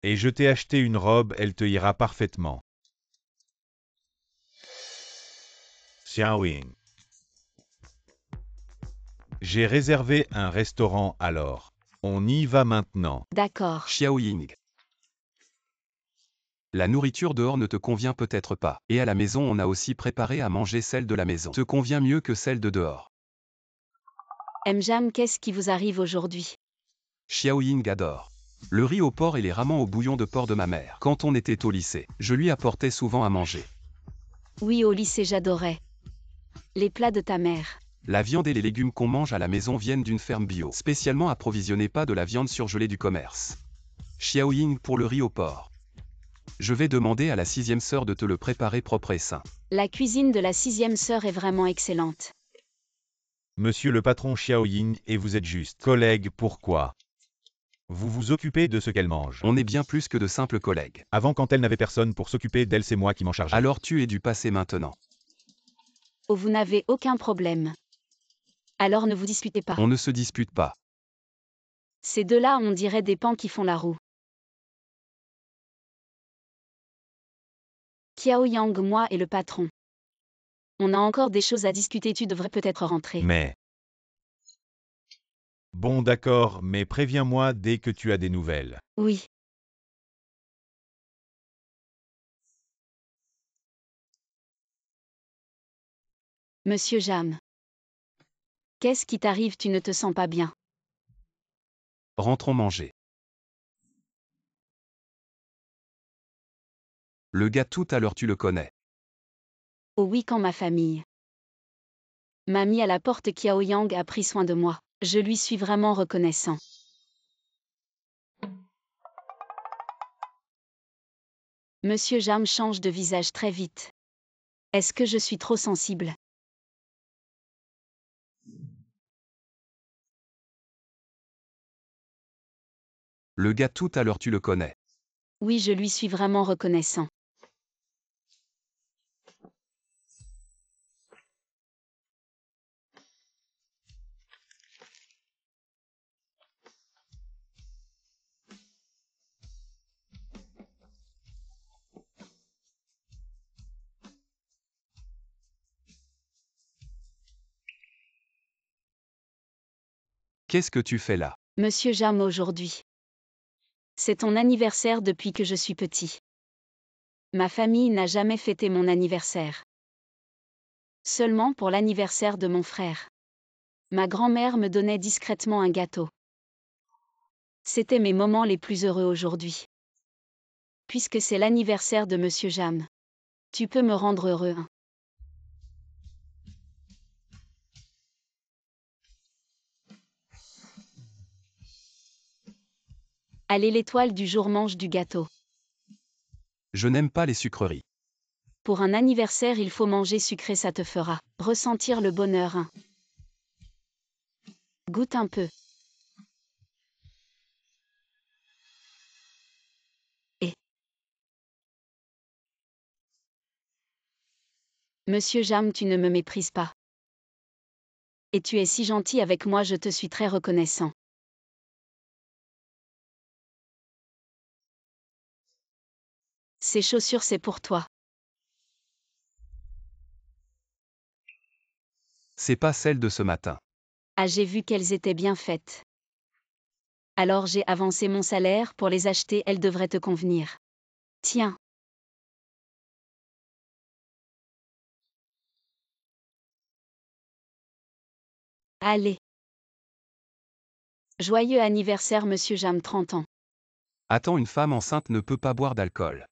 S1: Et je t'ai acheté une robe, elle te ira parfaitement. Xiaoying. J'ai réservé un restaurant alors. On y va maintenant.
S4: D'accord.
S2: Xiaoying. La nourriture dehors ne te convient peut-être pas. Et à la maison on a aussi préparé à manger celle de la maison. Te convient mieux que celle de dehors.
S4: Mjam, qu'est-ce qui vous arrive aujourd'hui?
S2: Xiaoying adore le riz au porc et les ramen au bouillon de porc de ma mère. Quand on était au lycée, je lui apportais souvent à manger.
S4: Oui, au lycée j'adorais. Les plats de ta mère.
S2: La viande et les légumes qu'on mange à la maison viennent d'une ferme bio, spécialement approvisionnée, pas de la viande surgelée du commerce. Xiaoying pour le riz au porc. Je vais demander à la 6e sœur de te le préparer propre et sain.
S4: La cuisine de la 6e sœur est vraiment excellente.
S1: Monsieur le patron Xiaoying, et vous êtes juste collègue, pourquoi? Vous vous occupez de ce qu'elle mange.
S2: On est bien plus que de simples collègues.
S1: Avant, quand elle n'avait personne pour s'occuper d'elle, c'est moi qui m'en chargeais.
S2: Alors tu es du passé maintenant.
S4: Oh, vous n'avez aucun problème. Alors ne vous disputez pas.
S2: On ne se dispute pas.
S4: Ces deux-là, on dirait des pans qui font la roue. Xiaoyang, moi et le patron. On a encore des choses à discuter, tu devrais peut-être rentrer.
S1: Mais... Bon d'accord, mais préviens-moi dès que tu as des nouvelles.
S4: Oui. Monsieur Jam. Qu'est-ce qui t'arrive, tu ne te sens pas bien?
S2: Rentrons manger. Le gars tout à l'heure tu le connais.
S4: Oh oui, quand ma famille m'a mis à la porte, Xiaoyang a pris soin de moi. Je lui suis vraiment reconnaissant. Monsieur Jam change de visage très vite. Est-ce que je suis trop sensible?
S2: Le gars tout à l'heure tu le connais.
S4: Oui, je lui suis vraiment reconnaissant.
S2: Qu'est-ce que tu fais là?
S4: Monsieur Jam, aujourd'hui. C'est ton anniversaire depuis que je suis petit. Ma famille n'a jamais fêté mon anniversaire. Seulement pour l'anniversaire de mon frère. Ma grand-mère me donnait discrètement un gâteau. C'était mes moments les plus heureux aujourd'hui. Puisque c'est l'anniversaire de Monsieur Jam. Tu peux me rendre heureux, hein? Allez, l'étoile du jour, mange du gâteau.
S2: Je n'aime pas les sucreries.
S4: Pour un anniversaire, il faut manger sucré, ça te fera ressentir le bonheur, hein? Goûte un peu. Et Monsieur Jam, tu ne me méprises pas. Et tu es si gentil avec moi, je te suis très reconnaissant. Ces chaussures, c'est pour toi.
S2: C'est pas celle de ce matin.
S4: Ah, j'ai vu qu'elles étaient bien faites. Alors j'ai avancé mon salaire pour les acheter, elles devraient te convenir. Tiens. Allez. Joyeux anniversaire, Monsieur Jam, 30 ans.
S2: Attends, une femme enceinte ne peut pas boire d'alcool.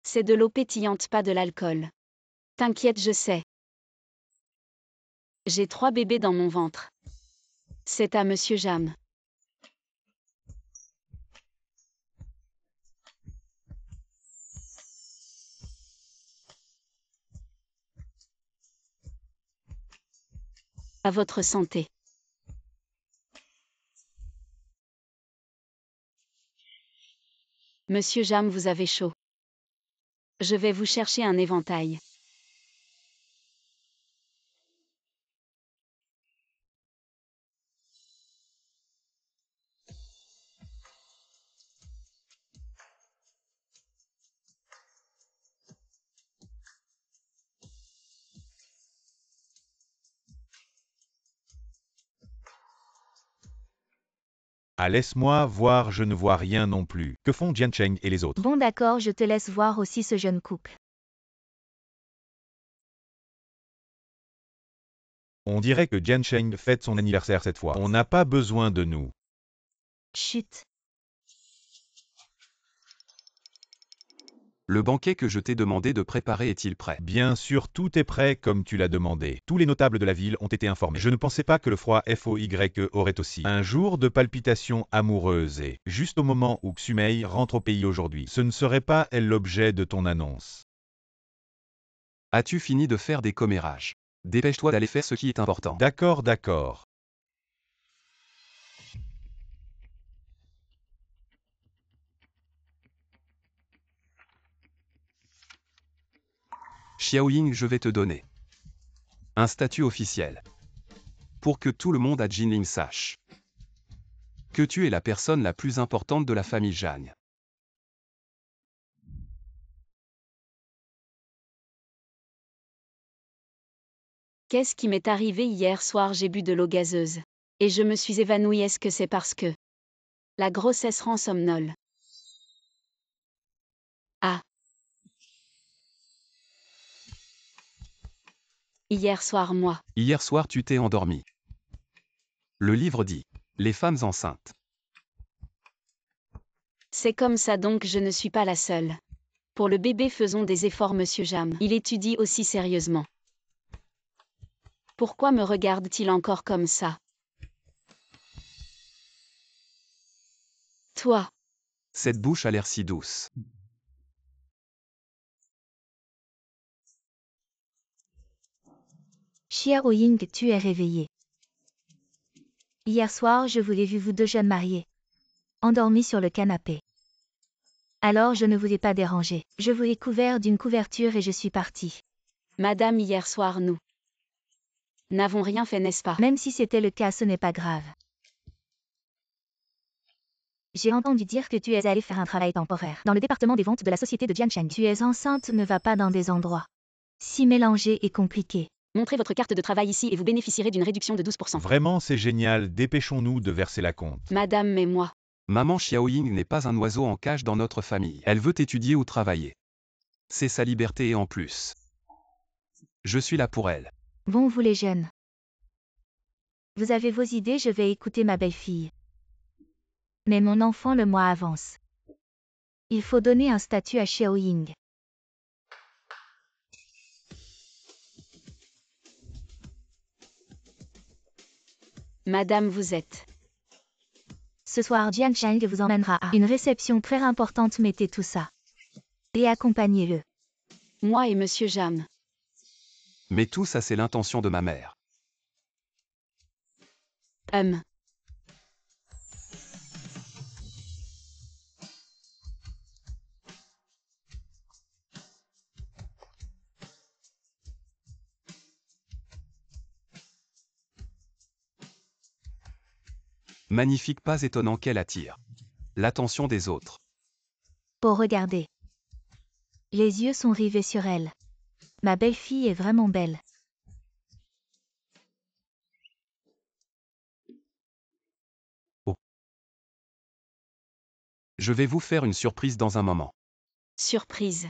S4: C'est de l'eau pétillante, pas de l'alcool. T'inquiète, je sais. J'ai 3 bébés dans mon ventre. C'est à Monsieur Jam. À votre santé. Monsieur Jam, vous avez chaud. Je vais vous chercher un éventail.
S1: Ah, laisse-moi voir, je ne vois rien non plus. Que font Jiancheng et les autres?
S3: Bon d'accord, je te laisse voir aussi ce jeune couple.
S1: On dirait que Jiancheng fête son anniversaire cette fois. On n'a pas besoin de nous.
S3: Chut.
S2: Le banquet que je t'ai demandé de préparer est-il prêt?
S1: Bien sûr, tout est prêt comme tu l'as demandé. Tous les notables de la ville ont été informés. Je ne pensais pas que le froid FOYE aurait aussi un jour de palpitations amoureuses et, juste au moment où Xumei rentre au pays aujourd'hui, ce ne serait pas elle l'objet de ton annonce.
S2: As-tu fini de faire des commérages? Dépêche-toi d'aller faire ce qui est important.
S1: D'accord, d'accord.
S2: Xiaoying, je vais te donner un statut officiel. Pour que tout le monde à Jinling sache que tu es la personne la plus importante de la famille Zhang.
S4: Qu'est-ce qui m'est arrivé hier soir? J'ai bu de l'eau gazeuse. Et je me suis évanouie. Est-ce que c'est parce que la grossesse rend somnole? Ah. Hier soir, moi.
S2: Hier soir tu t'es endormi. Le livre dit « Les femmes enceintes ».
S4: C'est comme ça donc je ne suis pas la seule. Pour le bébé faisons des efforts Monsieur Jam. Il étudie aussi sérieusement. Pourquoi me regarde-t-il encore comme ça? Toi.
S2: Cette bouche a l'air si douce.
S3: Xiaoying, tu es réveillé. Hier soir, je vous ai vu vous deux jeunes mariés. Endormis sur le canapé. Alors je ne vous ai pas dérangé. Je vous ai couvert d'une couverture et je suis partie.
S4: Madame, hier soir nous n'avons rien fait, n'est-ce pas?
S3: Même si c'était le cas, ce n'est pas grave. J'ai entendu dire que tu es allé faire un travail temporaire dans le département des ventes de la société de Jiancheng. Tu es enceinte, ne va pas dans des endroits si mélangés et compliqués.
S4: Montrez votre carte de travail ici et vous bénéficierez d'une réduction de 12%.
S1: Vraiment, c'est génial, dépêchons-nous de verser la compte.
S4: Madame, mais moi.
S2: Maman Xiaoying n'est pas un oiseau en cage dans notre famille. Elle veut étudier ou travailler. C'est sa liberté et en plus. Je suis là pour elle.
S3: Bon, vous les jeunes. Vous avez vos idées, je vais écouter ma belle-fille. Mais mon enfant, le mois avance. Il faut donner un statut à Xiaoying.
S4: Madame, vous êtes.
S3: Ce soir, Jiancheng vous emmènera à une réception très importante. Mettez tout ça. Et accompagnez-le.
S4: Moi et Monsieur Jam.
S2: Mais tout ça c'est l'intention de ma mère. Magnifique, pas étonnant qu'elle attire l'attention des autres.
S3: Pour regarder. Les yeux sont rivés sur elle. Ma belle-fille est vraiment belle.
S2: Oh. Je vais vous faire une surprise dans un moment.
S4: Surprise.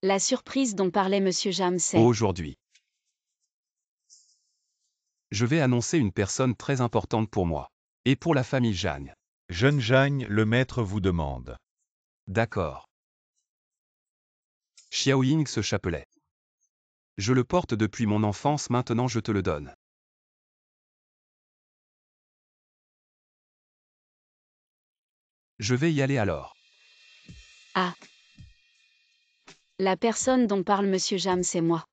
S4: La surprise dont parlait Monsieur Jam, c'est...
S2: Aujourd'hui, je vais annoncer une personne très importante pour moi. Et pour la famille Zhang.
S1: Jeune Zhang, le maître vous demande.
S2: D'accord. Xiaoying, ce chapelet. Je le porte depuis mon enfance, maintenant je te le donne. Je vais y aller alors.
S4: Ah. La personne dont parle Monsieur Jam, c'est moi.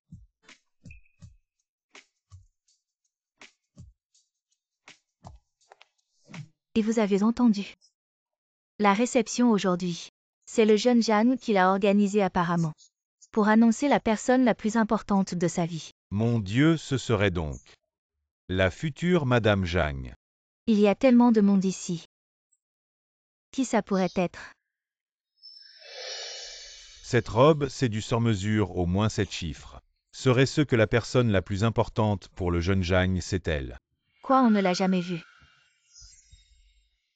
S3: Et vous avez entendu. La réception aujourd'hui. C'est le jeune Jeanne qui l'a organisée apparemment. Pour annoncer la personne la plus importante de sa vie.
S1: Mon Dieu, ce serait donc la future Madame Zhang.
S3: Il y a tellement de monde ici. Qui ça pourrait être?
S1: Cette robe, c'est du sur-mesure au moins 7 chiffres. Serait-ce que la personne la plus importante pour le jeune Zhang, c'est elle?
S3: Quoi, on ne l'a jamais vue.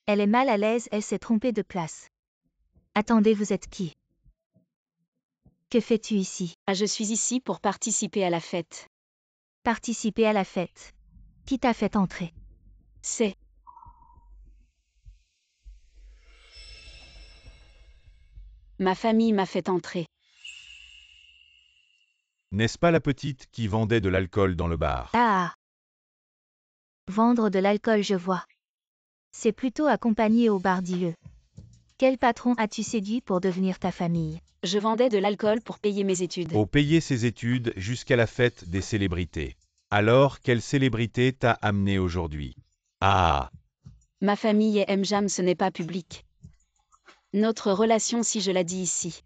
S3: Elle est mal à l'aise, elle s'est trompée de place. Attendez, vous êtes qui? Que fais-tu ici?
S4: Ah, je suis ici pour participer à la fête.
S3: Participer à la fête. Qui t'a fait entrer?
S4: C'est... Ma famille m'a fait entrer.
S1: N'est-ce pas la petite qui vendait de l'alcool dans le bar?
S3: Ah. Vendre de l'alcool, je vois. C'est plutôt accompagné au bar, dis-le. Quel patron as-tu séduit pour devenir ta famille?
S4: Je vendais de l'alcool pour payer mes études.
S1: Pour payer ses études jusqu'à la fête des célébrités. Alors, quelle célébrité t'a amené aujourd'hui? Ah!
S4: Ma famille et Mjam, ce n'est pas public. Notre relation, si je la dis ici.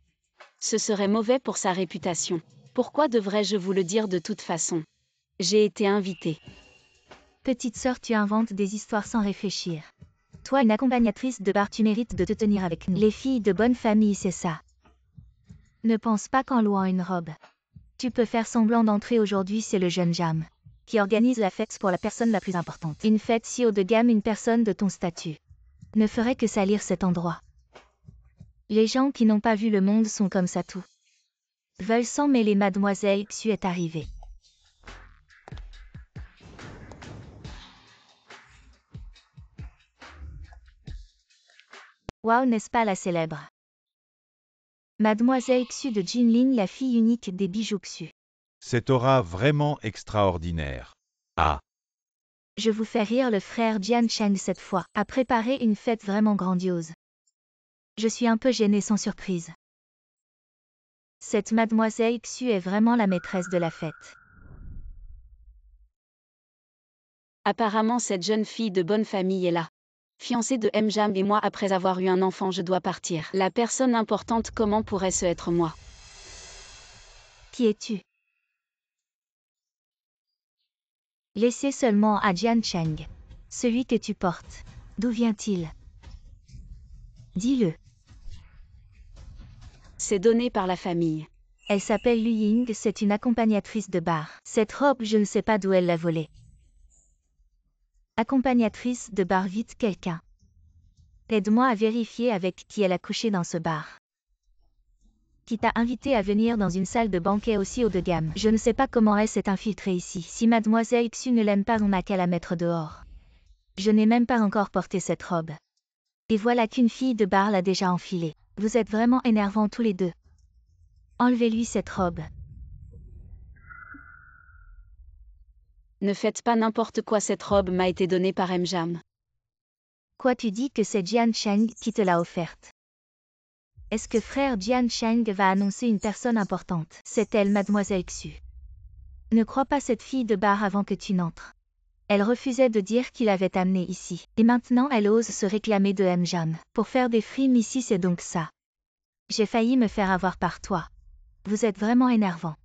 S4: Ce serait mauvais pour sa réputation. Pourquoi devrais-je vous le dire de toute façon? J'ai été invitée.
S3: Petite sœur, tu inventes des histoires sans réfléchir. Toi, une accompagnatrice de bar, tu mérites de te tenir avec nous. Les filles de bonne famille, c'est ça. Ne pense pas qu'en louant une robe. Tu peux faire semblant d'entrer aujourd'hui, c'est le jeune Jam qui organise la fête pour la personne la plus importante. Une fête si haut de gamme, une personne de ton statut ne ferait que salir cet endroit. Les gens qui n'ont pas vu le monde sont comme ça tout. Veulent s'en mêler. Mademoiselle Xu est arrivée. Waouh, n'est-ce pas la célèbre? Mademoiselle Xu de Jinling, la fille unique des bijoux Xu.
S1: Cette aura vraiment extraordinaire. Ah!
S3: Je vous fais rire, le frère Jian Cheng cette fois a préparé une fête vraiment grandiose. Je suis un peu gênée, sans surprise. Cette mademoiselle Xu est vraiment la maîtresse de la fête.
S4: Apparemment, cette jeune fille de bonne famille est là. Fiancée de Mjam, et moi, après avoir eu un enfant, je dois partir. La personne importante, comment pourrait-ce être moi?
S3: Qui es-tu? Laissez seulement à Jian Cheng. Celui que tu portes. D'où vient-il? Dis-le.
S4: C'est donné par la famille.
S3: Elle s'appelle Lu Ying, c'est une accompagnatrice de bar. Cette robe, je ne sais pas d'où elle l'a volée. Accompagnatrice de bar, vite quelqu'un. Aide-moi à vérifier avec qui elle a couché dans ce bar. Qui t'a invité à venir dans une salle de banquet aussi haut de gamme. Je ne sais pas comment elle s'est infiltrée ici. Si mademoiselle Xu ne l'aime pas, on n'a qu'à la mettre dehors. Je n'ai même pas encore porté cette robe. Et voilà qu'une fille de bar l'a déjà enfilée. Vous êtes vraiment énervants tous les deux. Enlevez-lui cette robe.
S4: Ne faites pas n'importe quoi, cette robe m'a été donnée par Mjam.
S3: Quoi, tu dis que c'est Jian Cheng qui te l'a offerte? Est-ce que frère Jian Cheng va annoncer une personne importante? C'est elle, mademoiselle Xu. Ne crois pas cette fille de bar avant que tu n'entres. Elle refusait de dire qu'il avait amené ici. Et maintenant elle ose se réclamer de Mjam. Pour faire des frimes ici, c'est donc ça. J'ai failli me faire avoir par toi. Vous êtes vraiment énervant.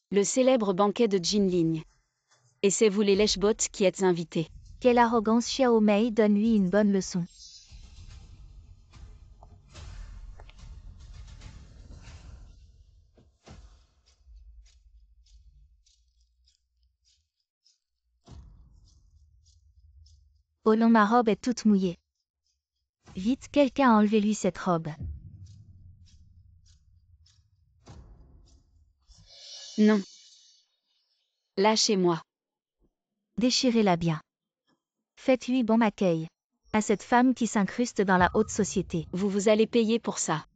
S4: Le célèbre banquet de Jinling. Et c'est vous les lèche-bottes qui êtes invités.
S3: Quelle arrogance, Xiao Mei, donne-lui une bonne leçon. Oh non, ma robe est toute mouillée. Vite, quelqu'un enlevez-lui cette robe.
S4: Non. Lâchez-moi.
S3: Déchirez-la bien. Faites-lui bon accueil. À cette femme qui s'incruste dans la haute société.
S4: Vous allez payer pour ça.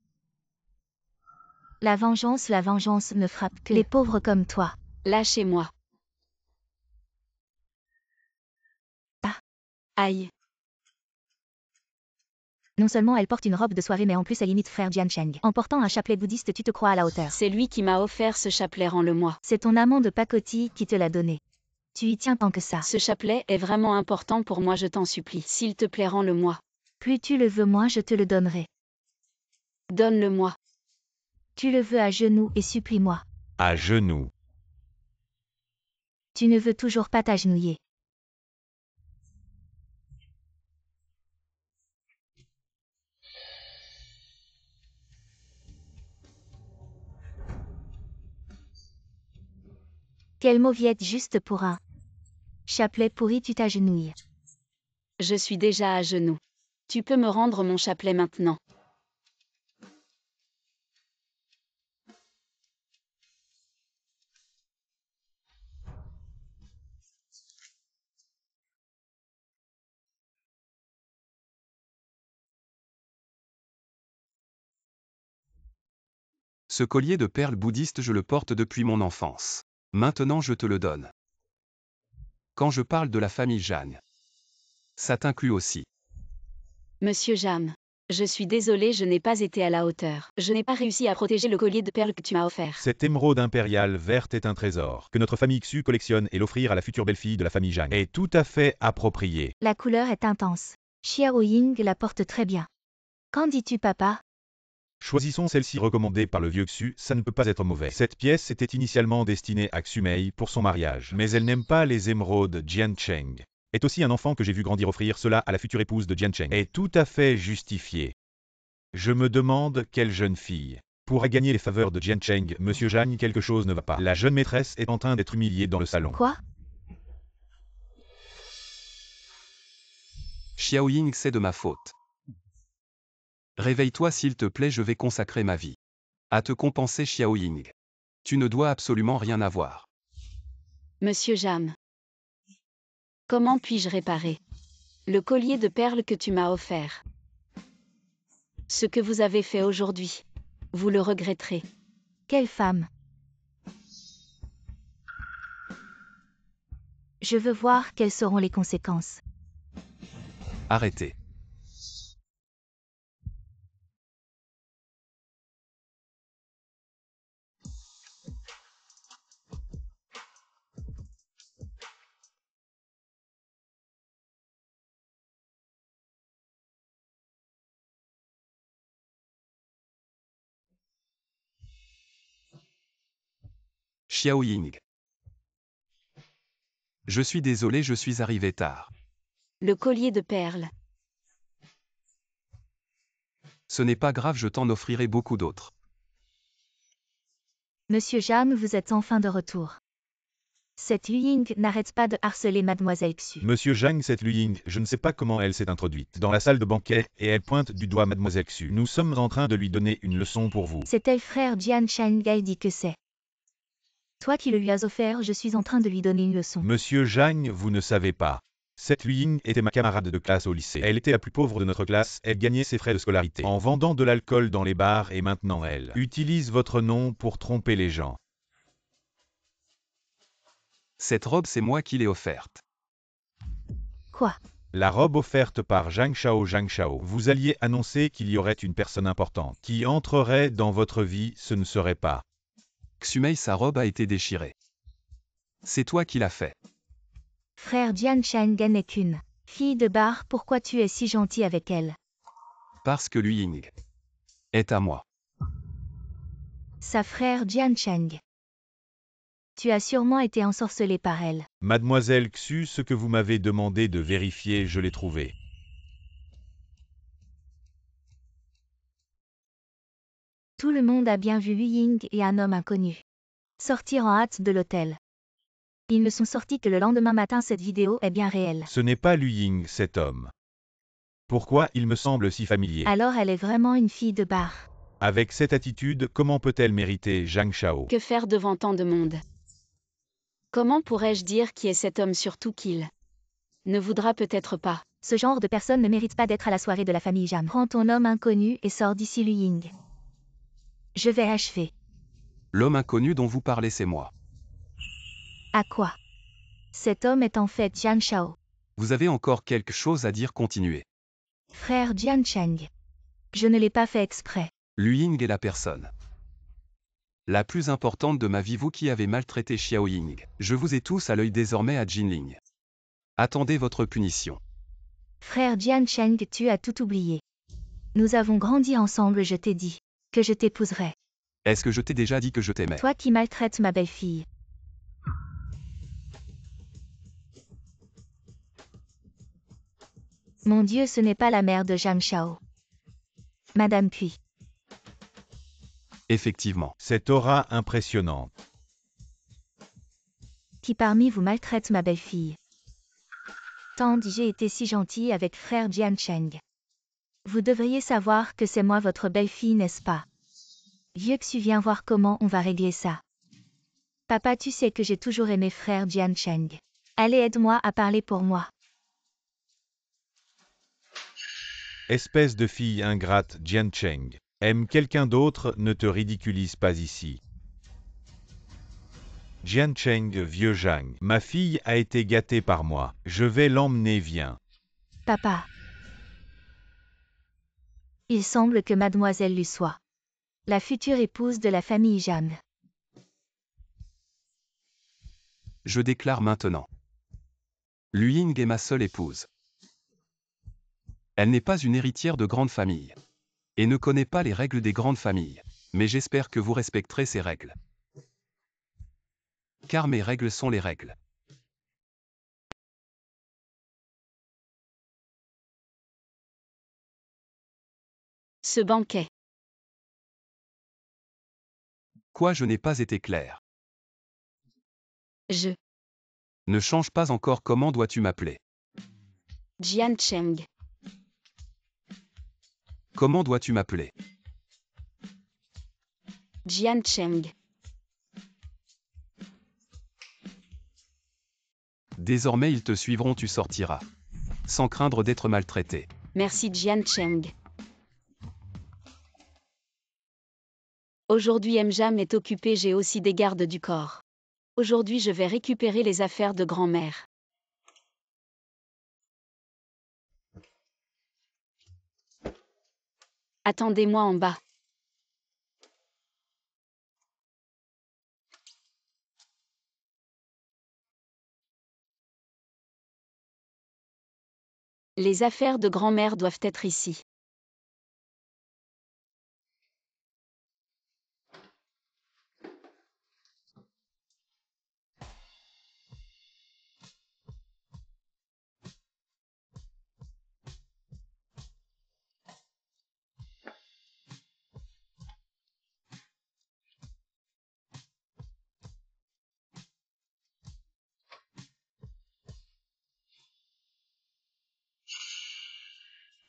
S3: La vengeance ne frappe que les pauvres comme toi.
S4: Lâchez-moi. Aïe.
S3: Non seulement elle porte une robe de soirée mais en plus elle imite frère Jiancheng. En portant un chapelet bouddhiste tu te crois à la hauteur.
S4: C'est lui qui m'a offert ce chapelet, rends-le-moi.
S3: C'est ton amant de pacotille qui te l'a donné. Tu y tiens tant que ça.
S4: Ce chapelet est vraiment important pour moi, je t'en supplie. S'il te plaît, rends-le-moi.
S3: Plus tu le veux moins je te le donnerai.
S4: Donne-le-moi.
S3: Tu le veux à genoux et supplie-moi.
S1: À genoux.
S3: Tu ne veux toujours pas t'agenouiller. Quelle mauviette juste pour un chapelet pourri, tu t'agenouilles.
S4: Je suis déjà à genoux. Tu peux me rendre mon chapelet maintenant.
S2: Ce collier de perles bouddhistes je le porte depuis mon enfance. Maintenant je te le donne. Quand je parle de la famille Zhang, ça t'inclut aussi.
S4: Monsieur Jam. Je suis désolé, je n'ai pas été à la hauteur. Je n'ai pas réussi à protéger le collier de perles que tu m'as offert.
S1: Cette émeraude impériale verte est un trésor que notre famille Xu collectionne et l'offrir à la future belle-fille de la famille Zhang est tout à fait approprié.
S3: La couleur est intense. Xiao Ying la porte très bien. Qu'en dis-tu, papa?
S1: Choisissons celle-ci recommandée par le vieux Xu, ça ne peut pas être mauvais. Cette pièce était initialement destinée à Xumei pour son mariage, mais elle n'aime pas les émeraudes. Jiancheng est aussi un enfant que j'ai vu grandir, offrir cela à la future épouse de Jiancheng est tout à fait justifié. Je me demande quelle jeune fille pourrait gagner les faveurs de Jiancheng. Monsieur Zhang, quelque chose ne va pas. La jeune maîtresse est en train d'être humiliée dans le salon.
S3: Quoi?
S2: Xiao Ying, c'est de ma faute. Réveille-toi s'il te plaît, je vais consacrer ma vie à te compenser, Xiao Ying. Tu ne dois absolument rien avoir.
S4: Monsieur Jam. Comment puis-je réparer le collier de perles que tu m'as offert? Ce que vous avez fait aujourd'hui, vous le regretterez.
S3: Quelle femme? Je veux voir quelles seront les conséquences.
S2: Arrêtez. Xiao Ying. Je suis désolé, je suis arrivé tard.
S4: Le collier de perles.
S2: Ce n'est pas grave, je t'en offrirai beaucoup d'autres.
S3: Monsieur Jam, vous êtes enfin de retour. Cette Ying n'arrête pas de harceler Mademoiselle Xu.
S1: Monsieur Zhang, cette Lu Ying, je ne sais pas comment elle s'est introduite dans la salle de banquet et elle pointe du doigt Mademoiselle Xu. Nous sommes en train de lui donner une leçon pour vous.
S3: C'est elle, frère Jiancheng, elle dit que c'est. Toi qui le lui as offert, je suis en train de lui donner une leçon.
S1: Monsieur Zhang, vous ne savez pas. Cette Lu Ying était ma camarade de classe au lycée. Elle était la plus pauvre de notre classe, elle gagnait ses frais de scolarité en vendant de l'alcool dans les bars et maintenant elle utilise votre nom pour tromper les gens.
S2: Cette robe, c'est moi qui l'ai offerte.
S3: Quoi?
S1: La robe offerte par Zhang Shao. Vous alliez annoncer qu'il y aurait une personne importante qui entrerait dans votre vie, ce ne serait pas.
S2: Xumei, sa robe a été déchirée. C'est toi qui l'as fait.
S3: Frère Jiancheng n'est qu'une fille de bar, pourquoi tu es si gentil avec elle?
S2: Parce que Lu Ying est à moi.
S3: Sa frère Jiancheng. Tu as sûrement été ensorcelé par elle.
S1: Mademoiselle Xu, ce que vous m'avez demandé de vérifier, je l'ai trouvé.
S3: Tout le monde a bien vu Yu Ying et un homme inconnu sortir en hâte de l'hôtel. Ils ne sont sortis que le lendemain matin. Cette vidéo est bien réelle.
S1: Ce n'est pas Lu Ying, cet homme. Pourquoi il me semble si familier?
S3: Alors elle est vraiment une fille de bar.
S1: Avec cette attitude, comment peut-elle mériter Zhang Shao?
S4: Que faire devant tant de monde? Comment pourrais-je dire qui est cet homme, surtout qu'il ne voudra peut-être pas?
S3: Ce genre de personne ne mérite pas d'être à la soirée de la famille Jam. Prends ton homme inconnu et sors d'ici, Lu Ying. Je vais achever.
S2: L'homme inconnu dont vous parlez, c'est moi.
S3: À quoi? Cet homme est en fait Jian Shao.
S2: Vous avez encore quelque chose à dire, continuez.
S3: Frère Jiancheng. Je ne l'ai pas fait exprès.
S2: Luying est la personne la plus importante de ma vie, vous qui avez maltraité Xiaoying. Je vous ai tous à l'œil désormais à Jinling. Attendez votre punition.
S3: Frère Jiancheng, tu as tout oublié. Nous avons grandi ensemble, je t'ai dit que je t'épouserais.
S2: Est-ce que je t'ai déjà dit que je t'aimais?
S3: Toi qui maltraites ma belle-fille. Mon Dieu, ce n'est pas la mère de Zhang Shao. Madame Puy.
S2: Effectivement.
S1: Cette aura impressionnante.
S3: Qui parmi vous maltraite ma belle-fille? Tante, j'ai été si gentille avec frère Jiancheng. Vous devriez savoir que c'est moi votre belle-fille, n'est-ce pas? Vieux Xu, viens voir comment on va régler ça. Papa, tu sais que j'ai toujours aimé frère Jiancheng. Allez, aide-moi à parler pour moi.
S1: Espèce de fille ingrate, Jiancheng. Aime quelqu'un d'autre, ne te ridiculise pas ici. Jiancheng, vieux Zhang. Ma fille a été gâtée par moi. Je vais l'emmener, viens.
S3: Papa. Il semble que mademoiselle Lu soit la future épouse de la famille Zhang.
S2: Je déclare maintenant. Luying est ma seule épouse. Elle n'est pas une héritière de grande famille. Et ne connaît pas les règles des grandes familles. Mais j'espère que vous respecterez ces règles. Car mes règles sont les règles.
S4: Ce banquet.
S2: Quoi, je n'ai pas été clair.
S4: Je.
S2: Ne change pas encore, comment dois-tu m'appeler?
S4: Jiancheng.
S2: Comment dois-tu m'appeler?
S4: Jiancheng.
S2: Désormais ils te suivront, tu sortiras. Sans craindre d'être maltraité.
S4: Merci Jiancheng. Aujourd'hui Mjam est occupé, j'ai aussi des gardes du corps. Aujourd'hui je vais récupérer les affaires de grand-mère. Attendez-moi en bas. Les affaires de grand-mère doivent être ici.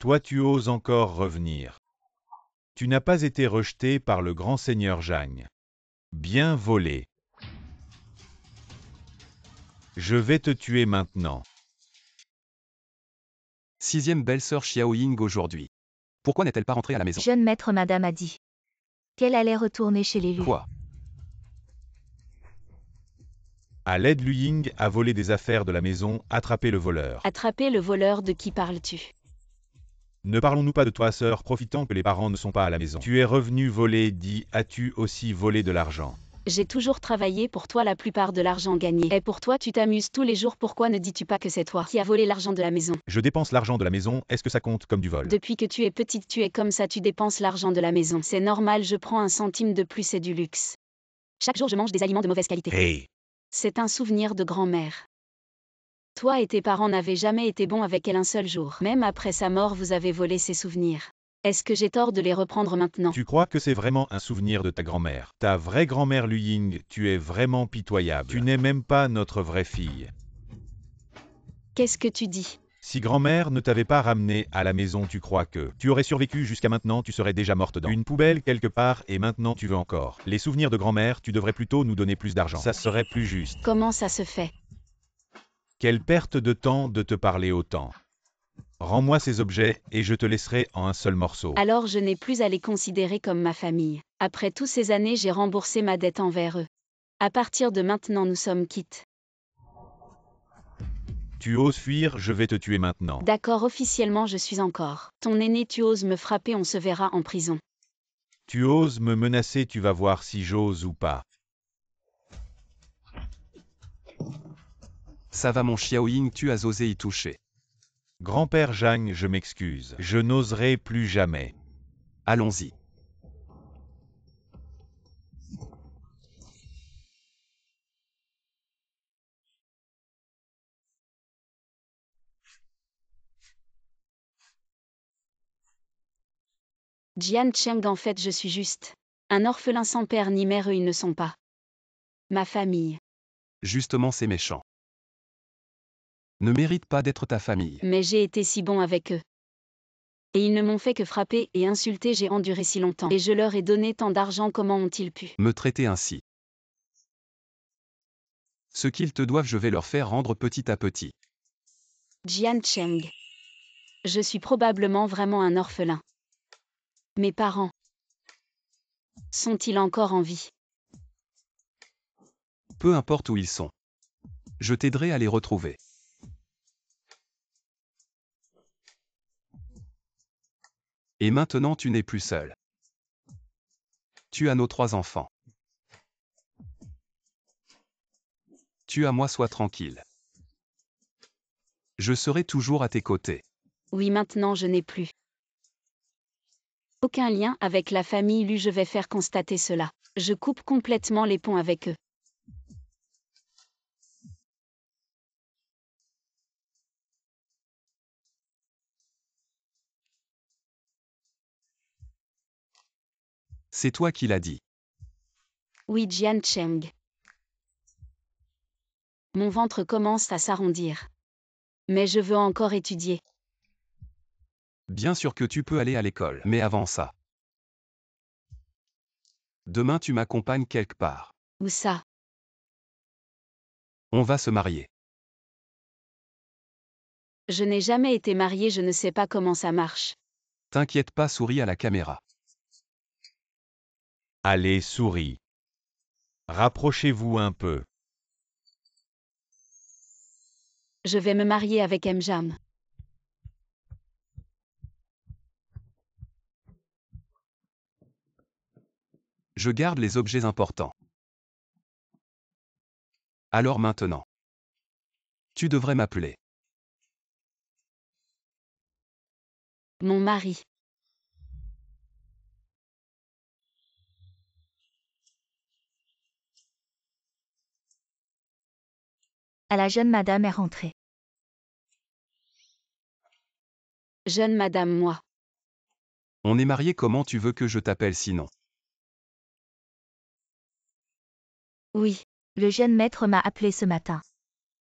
S1: Toi tu oses encore revenir. Tu n'as pas été rejeté par le grand seigneur Zhang. Bien volé. Je vais te tuer maintenant.
S2: Sixième belle-sœur Xiaoying aujourd'hui. Pourquoi n'est-elle pas rentrée à la maison?
S3: Jeune maître madame a dit qu'elle allait retourner chez les Lu.
S2: Quoi?
S1: À l'aide, Luying a volé des affaires de la maison, attrapé le voleur.
S4: Attraper le voleur, de qui parles-tu?
S1: Ne parlons-nous pas de toi, sœur, profitant que les parents ne sont pas à la maison. Tu es revenu voler, dis, as-tu aussi volé de l'argent?
S4: J'ai toujours travaillé pour toi, la plupart de l'argent gagné. Et pour toi, tu t'amuses tous les jours, pourquoi ne dis-tu pas que c'est toi qui as volé l'argent de la maison?
S1: Je dépense l'argent de la maison, est-ce que ça compte comme du vol?
S4: Depuis que tu es petite, tu es comme ça, tu dépenses l'argent de la maison. C'est normal, je prends un centime de plus, c'est du luxe. Chaque jour, je mange des aliments de mauvaise qualité.
S1: Hey!
S4: C'est un souvenir de grand-mère. Toi et tes parents n'avaient jamais été bons avec elle un seul jour. Même après sa mort, vous avez volé ses souvenirs. Est-ce que j'ai tort de les reprendre maintenant?
S1: Tu crois que c'est vraiment un souvenir de ta grand-mère? Ta vraie grand-mère Luying, tu es vraiment pitoyable. Tu n'es même pas notre vraie fille.
S4: Qu'est-ce que tu dis?
S1: Si grand-mère ne t'avait pas ramené à la maison, tu crois que tu aurais survécu jusqu'à maintenant, tu serais déjà morte dans une poubelle quelque part et maintenant tu veux encore. Les souvenirs de grand-mère, tu devrais plutôt nous donner plus d'argent. Ça serait plus juste.
S4: Comment ça se fait?
S1: Quelle perte de temps de te parler autant. Rends-moi ces objets et je te laisserai en un seul morceau.
S4: Alors je n'ai plus à les considérer comme ma famille. Après toutes ces années, j'ai remboursé ma dette envers eux. À partir de maintenant, nous sommes quittes.
S1: Tu oses fuir, je vais te tuer maintenant.
S4: D'accord, officiellement je suis encore. Ton aîné, tu oses me frapper, on se verra en prison.
S1: Tu oses me menacer, tu vas voir si j'ose ou pas.
S2: Ça va mon Xiaoying, tu as osé y toucher.
S1: Grand-père Zhang, je m'excuse. Je n'oserai plus jamais.
S2: Allons-y.
S4: Jian Cheng, en fait je suis juste un orphelin sans père ni mère, eux ils ne sont pas ma famille.
S2: Justement, c'est méchant. Ne mérite pas d'être ta famille.
S4: Mais j'ai été si bon avec eux. Et ils ne m'ont fait que frapper et insulter, j'ai enduré si longtemps. Et je leur ai donné tant d'argent, comment ont-ils pu
S2: Me traiter ainsi. Ce qu'ils te doivent, je vais leur faire rendre petit à petit.
S4: Jian Cheng. Je suis probablement vraiment un orphelin. Mes parents sont-ils encore en vie?
S2: Peu importe où ils sont. Je t'aiderai à les retrouver. Et maintenant tu n'es plus seul. Tu as nos 3 enfants. Tu as moi, sois tranquille. Je serai toujours à tes côtés.
S4: Oui, maintenant je n'ai plus aucun lien avec la famille Lu, je vais faire constater cela. Je coupe complètement les ponts avec eux.
S2: C'est toi qui l'as dit.
S4: Oui, Jian Cheng. Mon ventre commence à s'arrondir. Mais je veux encore étudier.
S2: Bien sûr que tu peux aller à l'école, mais avant ça. Demain tu m'accompagnes quelque part.
S4: Où ça?
S2: On va se marier.
S4: Je n'ai jamais été mariée, je ne sais pas comment ça marche.
S2: T'inquiète pas, souris à la caméra.
S1: Allez, souris. Rapprochez-vous un peu.
S4: Je vais me marier avec Mjam.
S2: Je garde les objets importants. Alors maintenant. Tu devrais m'appeler.
S4: Mon mari.
S3: La jeune madame est rentrée.
S4: Jeune madame, moi.
S2: On est mariés, comment tu veux que je t'appelle sinon?
S3: Oui. Le jeune maître m'a appelé ce matin.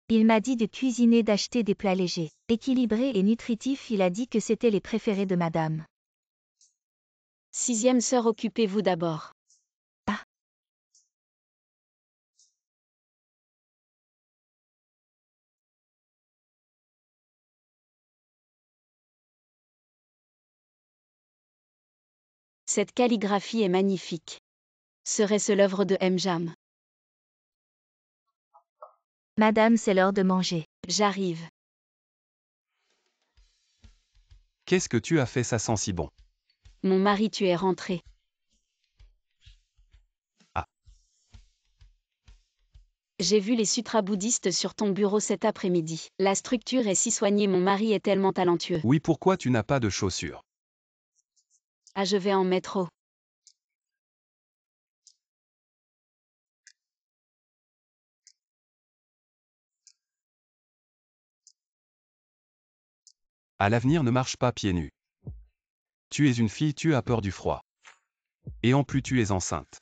S3: Il m'a dit de cuisiner, d'acheter des plats légers, équilibrés et nutritifs. Il a dit que c'était les préférés de madame.
S4: 6e sœur, occupez-vous d'abord.
S3: Ah.
S4: Cette calligraphie est magnifique. Serait-ce l'œuvre de Mjam?
S3: Madame, c'est l'heure de manger.
S4: J'arrive.
S2: Qu'est-ce que tu as fait, ça sent si bon?
S4: Mon mari, tu es rentré.
S2: Ah.
S4: J'ai vu les sutras bouddhistes sur ton bureau cet après-midi. La structure est si soignée, mon mari est tellement talentueux.
S2: Oui, pourquoi tu n'as pas de chaussures?
S4: Ah, je vais en mettre au.
S2: À l'avenir, ne marche pas pieds nus. Tu es une fille, tu as peur du froid. Et en plus tu es enceinte.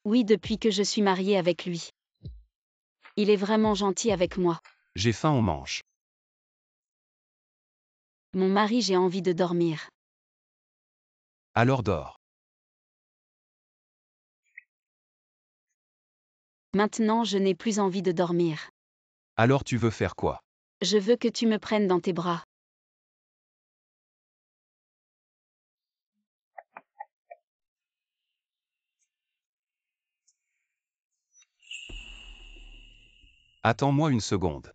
S4: Oui, depuis que je suis mariée avec lui. Il est vraiment gentil avec moi.
S2: J'ai faim, on mange.
S4: Mon mari, j'ai envie de dormir.
S2: Alors dors.
S4: Maintenant, je n'ai plus envie de dormir.
S2: Alors tu veux faire quoi?
S4: Je veux que tu me prennes dans tes bras.
S2: Attends-moi une seconde.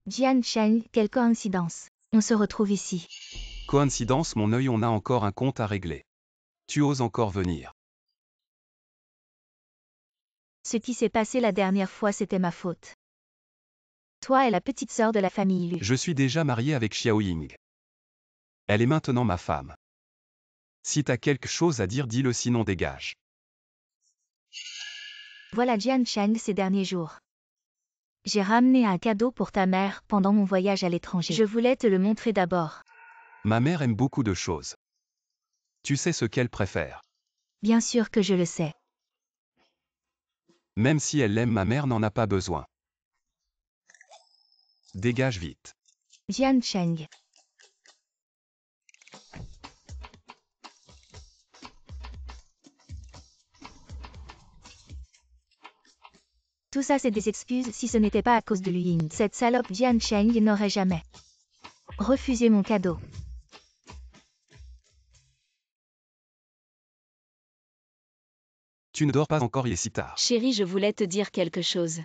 S3: Jian Cheng, quelle coïncidence. On se retrouve ici.
S2: Coïncidence mon œil, on a encore un compte à régler. Tu oses encore venir.
S3: Ce qui s'est passé la dernière fois, c'était ma faute. Toi et la petite sœur de la famille Lu.
S2: Je suis déjà marié avec Xiaoying. Elle est maintenant ma femme. Si t'as quelque chose à dire, dis-le, sinon dégage.
S3: Voilà Jian Cheng ces derniers jours. J'ai ramené un cadeau pour ta mère pendant mon voyage à l'étranger. Je voulais te le montrer d'abord.
S2: Ma mère aime beaucoup de choses. Tu sais ce qu'elle préfère.
S3: Bien sûr que je le sais.
S2: Même si elle l'aime, ma mère n'en a pas besoin. Dégage vite.
S3: Jian Cheng. Tout ça c'est des excuses si ce n'était pas à cause de Lu Ying. Cette salope Jian Cheng n'aurait jamais refusé mon cadeau.
S2: Tu ne dors pas encore, il est si tard.
S4: Chérie, je voulais te dire quelque chose.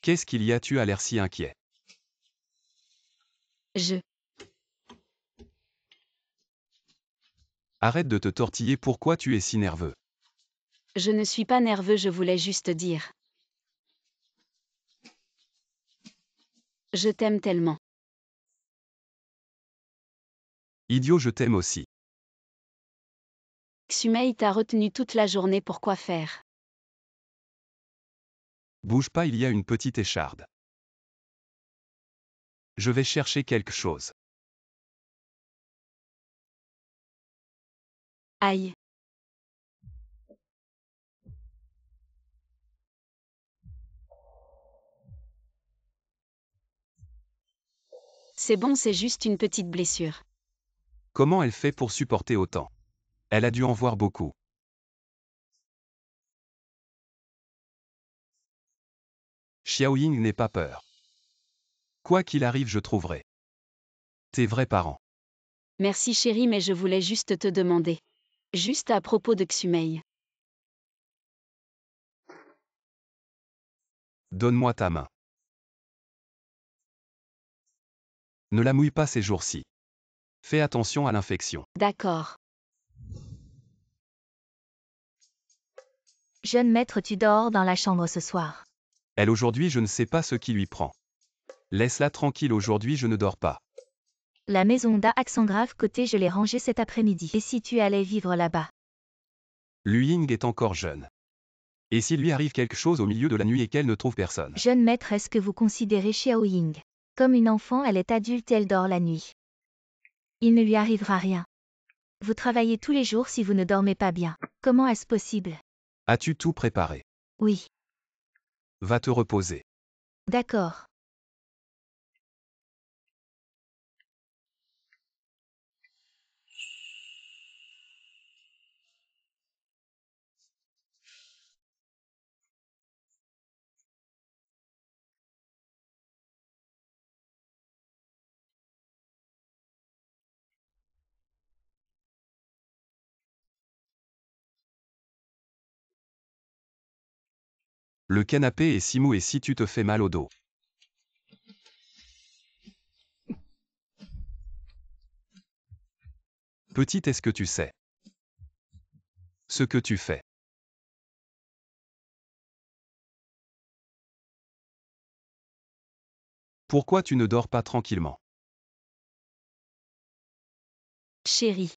S2: Qu'est-ce qu'il y a? Tu as l'air si inquiet. Arrête de te tortiller, pourquoi tu es si nerveux?
S4: Je ne suis pas nerveux, je voulais juste dire. Je t'aime tellement.
S2: Idiot, je t'aime aussi.
S4: Xumei t'a retenu toute la journée, pour quoi faire?
S2: Bouge pas, il y a une petite écharde. Je vais chercher quelque chose.
S4: Aïe. C'est bon, c'est juste une petite blessure.
S2: Comment elle fait pour supporter autant? Elle a dû en voir beaucoup. Xiaoying n'aie pas peur. Quoi qu'il arrive, je trouverai tes vrais parents.
S4: Merci chérie, mais je voulais juste te demander. Juste à propos de Xumei.
S2: Donne-moi ta main. Ne la mouille pas ces jours-ci. Fais attention à l'infection.
S4: D'accord.
S3: Jeune maître, tu dors dans la chambre ce soir.
S2: Elle aujourd'hui, je ne sais pas ce qui lui prend. Laisse-la tranquille, aujourd'hui je ne dors pas.
S3: La maison d'A accent grave côté, je l'ai rangée cet après-midi. Et si tu allais vivre là-bas?
S2: Lu Ying est encore jeune. Et s'il lui arrive quelque chose au milieu de la nuit et qu'elle ne trouve personne?
S3: Jeune maître, est-ce que vous considérez Xiaoying comme une enfant? Elle est adulte, elle dort la nuit. Il ne lui arrivera rien. Vous travaillez tous les jours si vous ne dormez pas bien. Comment est-ce possible?
S2: As-tu tout préparé?
S3: Oui.
S2: Va te reposer.
S3: D'accord.
S2: Le canapé est si mou et si tu te fais mal au dos. Petite, est-ce que tu sais ce que tu fais? Pourquoi tu ne dors pas tranquillement?
S4: Chérie.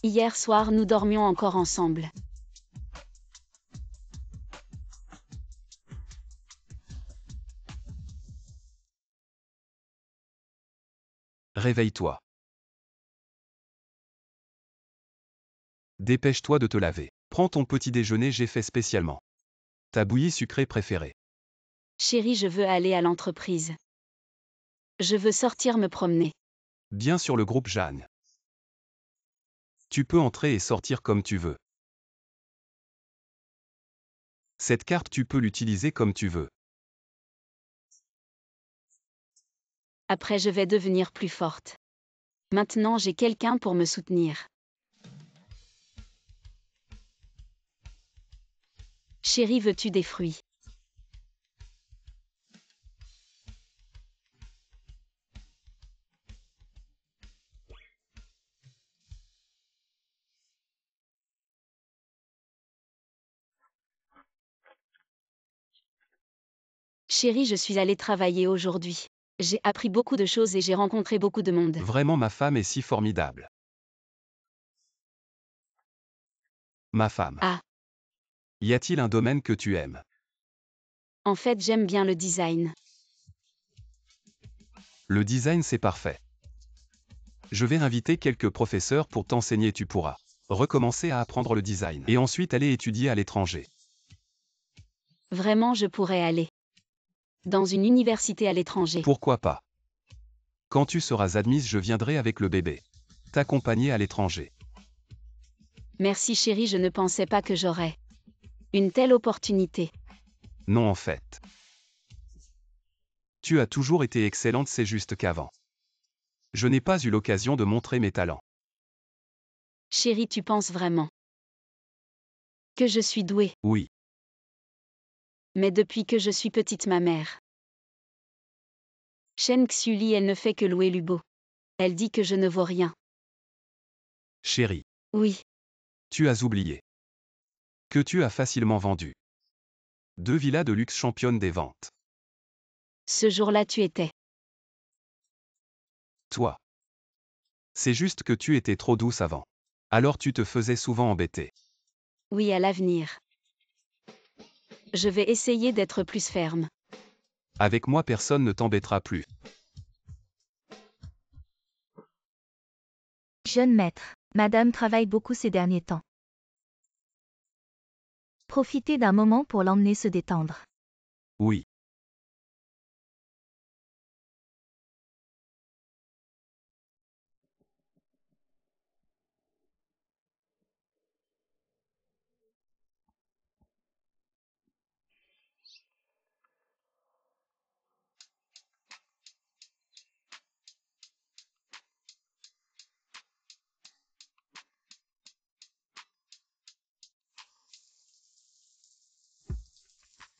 S4: Hier soir, nous dormions encore ensemble.
S2: Réveille-toi. Dépêche-toi de te laver. Prends ton petit déjeuner, j'ai fait spécialement. Ta bouillie sucrée préférée.
S4: Chérie, je veux aller à l'entreprise. Je veux sortir me promener.
S2: Bien sur le groupe Jeanne. Tu peux entrer et sortir comme tu veux. Cette carte, tu peux l'utiliser comme tu veux.
S4: Après je vais devenir plus forte. Maintenant j'ai quelqu'un pour me soutenir. Chérie, veux-tu des fruits? Chérie, je suis allée travailler aujourd'hui. J'ai appris beaucoup de choses et j'ai rencontré beaucoup de monde.
S2: Vraiment, ma femme est si formidable. Ma femme.
S4: Ah.
S2: Y a-t-il un domaine que tu aimes?
S4: En fait, j'aime bien le design.
S2: Le design, c'est parfait. Je vais inviter quelques professeurs pour t'enseigner. Tu pourras recommencer à apprendre le design et ensuite aller étudier à l'étranger.
S4: Vraiment, je pourrais aller dans une université à l'étranger.
S2: Pourquoi pas? Quand tu seras admise, je viendrai avec le bébé t'accompagner à l'étranger.
S4: Merci chérie, je ne pensais pas que j'aurais une telle opportunité.
S2: Non, en fait. Tu as toujours été excellente, c'est juste qu'avant, je n'ai pas eu l'occasion de montrer mes talents.
S4: Chérie, tu penses vraiment que je suis douée?
S2: Oui.
S4: Mais depuis que je suis petite, ma mère, Chen Xiuli, elle ne fait que louer Lubo. Elle dit que je ne vaux rien.
S2: Chérie,
S4: Oui,
S2: tu as oublié que tu as facilement vendu 2 villas de luxe championnes des ventes.
S4: ce jour-là tu étais.
S2: Toi. C'est juste que tu étais trop douce avant. Alors tu te faisais souvent embêter.
S4: Oui, à l'avenir. Je vais essayer d'être plus ferme.
S2: Avec moi, personne ne t'embêtera plus.
S3: Jeune maître, madame travaille beaucoup ces derniers temps. Profitez d'un moment pour l'emmener se détendre.
S2: Oui.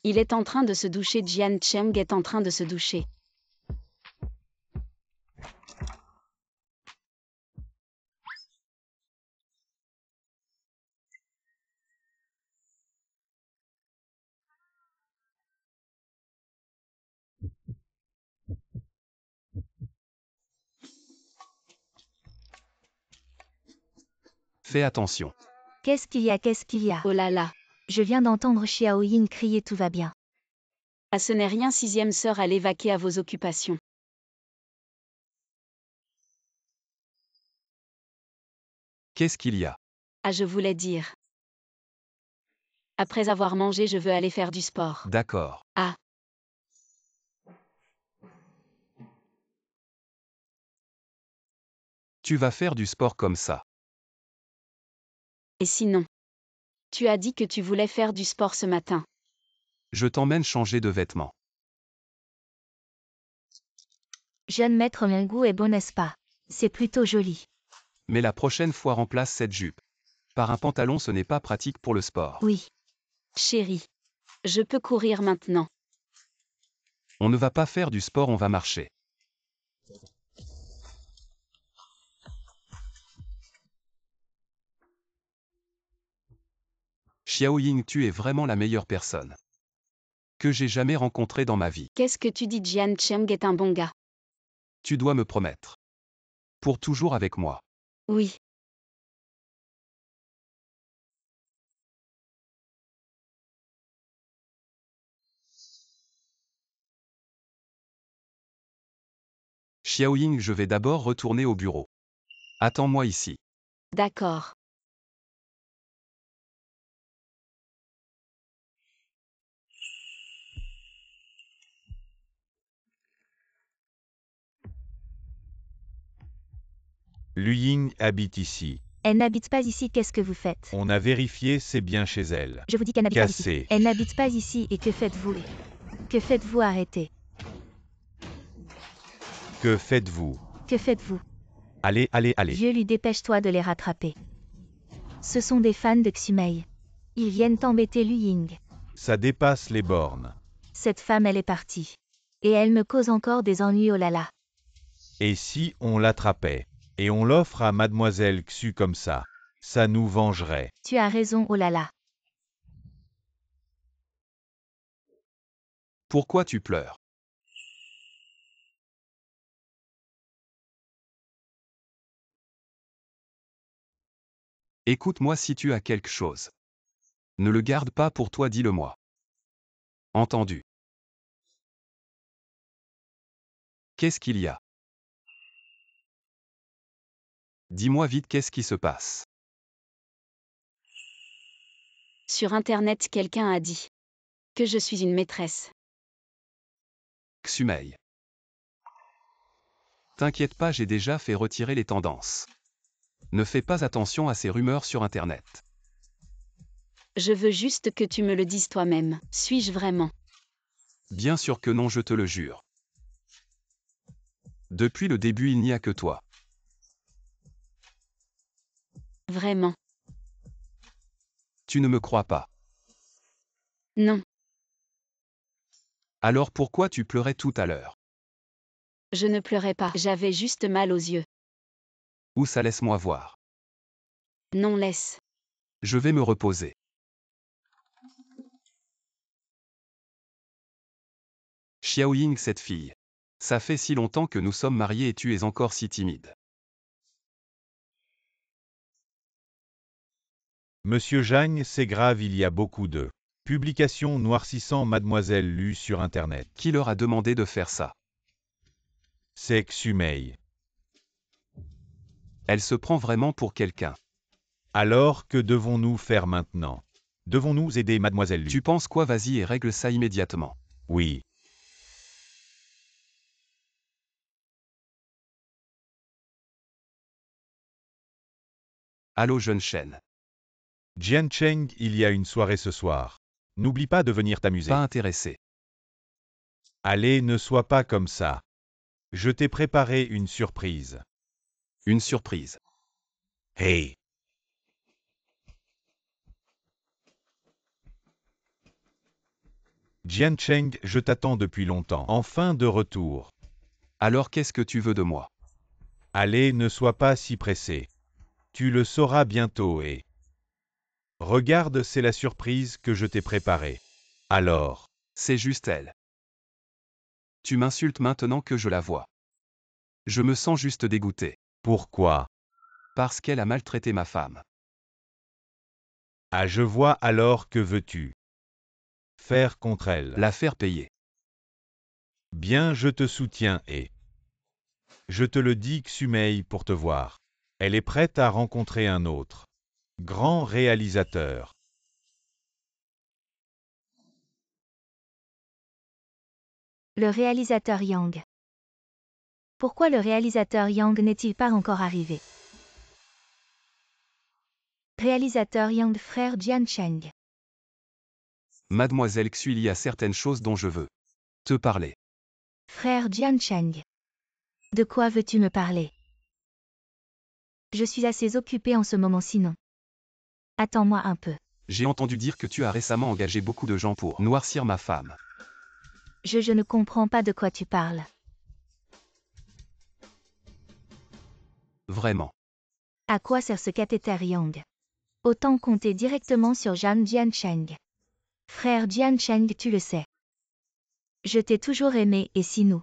S4: Il est en train de se doucher. Jian Cheng est en train de se doucher.
S2: Fais attention.
S3: Qu'est-ce qu'il y a? Qu'est-ce qu'il y a?
S4: Oh là là.
S3: Je viens d'entendre Xiao Ying crier tout va bien.
S4: Ah, ce n'est rien, sixième sœur, allez vaquer à vos occupations.
S2: Qu'est-ce qu'il y a?
S4: Ah, je voulais dire. Après avoir mangé, je veux aller faire du sport.
S2: D'accord.
S4: Ah.
S2: Tu vas faire du sport comme ça.
S4: Et sinon? Tu as dit que tu voulais faire du sport ce matin.
S2: Je t'emmène changer de vêtements.
S3: Jeune maître, mon goût est bon, n'est-ce pas? C'est plutôt joli.
S2: Mais la prochaine fois, remplace cette jupe par un pantalon, ce n'est pas pratique pour le sport.
S3: Oui.
S4: Chérie. Je peux courir maintenant.
S2: On ne va pas faire du sport, on va marcher. Xiao Ying, tu es vraiment la meilleure personne que j'ai jamais rencontrée dans ma vie.
S4: Qu'est-ce que tu dis? Jian Cheng est un bon gars.
S2: Tu dois me promettre. Pour toujours avec moi.
S4: Oui.
S2: Xiao Ying, je vais d'abord retourner au bureau. Attends-moi ici.
S4: D'accord.
S1: Lu Ying habite ici.
S3: Elle n'habite pas ici, qu'est-ce que vous faites?
S1: On a vérifié, c'est bien chez elle.
S3: Je vous dis qu'elle n'habite pas ici.
S1: Cassé.
S3: Elle n'habite pas ici et que faites-vous? Que faites-vous? Arrêtez.
S1: Que faites-vous?
S3: Que faites-vous?
S1: Allez, allez, allez.
S3: Vieux lui, dépêche-toi de les rattraper. Ce sont des fans de Xumei. Ils viennent embêter Lu Ying.
S1: Ça dépasse les bornes.
S3: Cette femme, elle est partie. Et elle me cause encore des ennuis, oh là là.
S1: Et si on l'attrapait? Et on l'offre à mademoiselle Xu comme ça? Ça nous vengerait.
S3: Tu as raison, oh là là.
S2: Pourquoi tu pleures? Écoute-moi si tu as quelque chose. Ne le garde pas pour toi, dis-le-moi. Entendu. Qu'est-ce qu'il y a? Dis-moi vite qu'est-ce qui se passe.
S4: Sur Internet, quelqu'un a dit que je suis une maîtresse.
S2: Xumei. T'inquiète pas, j'ai déjà fait retirer les tendances. Ne fais pas attention à ces rumeurs sur Internet.
S4: Je veux juste que tu me le dises toi-même. Suis-je vraiment?
S2: Bien sûr que non, je te le jure. Depuis le début, il n'y a que toi.
S4: Vraiment?
S2: Tu ne me crois pas.
S4: Non,
S2: Alors pourquoi tu pleurais tout à l'heure?
S4: je ne pleurais pas. J'avais juste mal aux yeux.
S2: Où ça, laisse-moi voir.
S4: Non, laisse.
S2: Je vais me reposer. Xiaoying, cette fille. Ça fait si longtemps que nous sommes mariés et tu es encore si timide.
S1: Monsieur Jagne, c'est grave, il y a beaucoup de publications noircissant mademoiselle Lu sur Internet.
S2: Qui leur a demandé de faire ça?
S1: C'est Xumei.
S2: Elle se prend vraiment pour quelqu'un.
S1: Alors que devons-nous faire maintenant? Devons-nous aider mademoiselle Lu?
S2: Tu penses quoi? Vas-y et règle ça immédiatement.
S1: Oui.
S2: Allô jeune Chen.
S1: Jian Cheng, il y a une soirée ce soir. N'oublie pas de venir t'amuser.
S2: Pas intéressé.
S1: Allez, ne sois pas comme ça. Je t'ai préparé une surprise.
S2: Une surprise.
S1: Hey! Jian Cheng, je t'attends depuis longtemps. Enfin de retour.
S2: Alors qu'est-ce que tu veux de moi?
S1: Allez, ne sois pas si pressé. Tu le sauras bientôt et... Regarde, c'est la surprise que je t'ai préparée. Alors,
S2: C'est juste elle. Tu m'insultes maintenant que je la vois. Je me sens juste dégoûté.
S1: pourquoi?
S2: Parce qu'elle a maltraité ma femme.
S1: Ah, je vois, alors que veux-tu faire contre elle?
S2: La faire payer.
S1: Bien, je te soutiens et... Je te le dis, Xumei, pour te voir. Elle est prête à rencontrer un autre grand réalisateur.
S3: Le réalisateur Yang. Pourquoi le réalisateur Yang n'est-il pas encore arrivé? Réalisateur Yang, frère Jian Cheng.
S2: Mademoiselle Xu, il y a certaines choses dont je veux te parler.
S3: Frère Jian Cheng. De quoi veux-tu me parler? Je suis assez occupé en ce moment sinon. Attends-moi un peu.
S2: J'ai entendu dire que tu as récemment engagé beaucoup de gens pour noircir ma femme.
S3: Je ne comprends pas de quoi tu parles.
S2: Vraiment.
S3: À quoi sert ce cathéter Yang? Autant compter directement sur Jian Cheng. Frère Jian Cheng, tu le sais. Je t'ai toujours aimé, et si nous?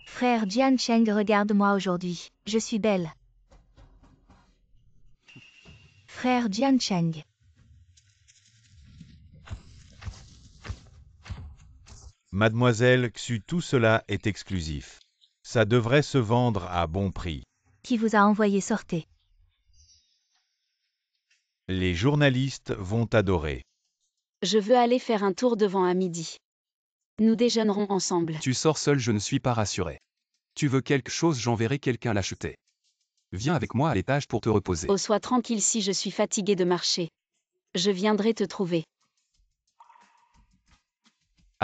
S3: Frère Jian Cheng, regarde-moi aujourd'hui, je suis belle. Frère Jian Cheng.
S1: Mademoiselle Xu, tout cela est exclusif. Ça devrait se vendre à bon prix.
S3: Qui vous a envoyé sortez?
S1: Les journalistes vont adorer.
S4: Je veux aller faire un tour devant à midi. Nous déjeunerons ensemble.
S2: Tu sors seul, je ne suis pas rassuré. Tu veux quelque chose, j'enverrai quelqu'un l'acheter. Viens avec moi à l'étage pour te reposer.
S4: Oh, sois tranquille, si je suis fatiguée de marcher. Je viendrai te trouver.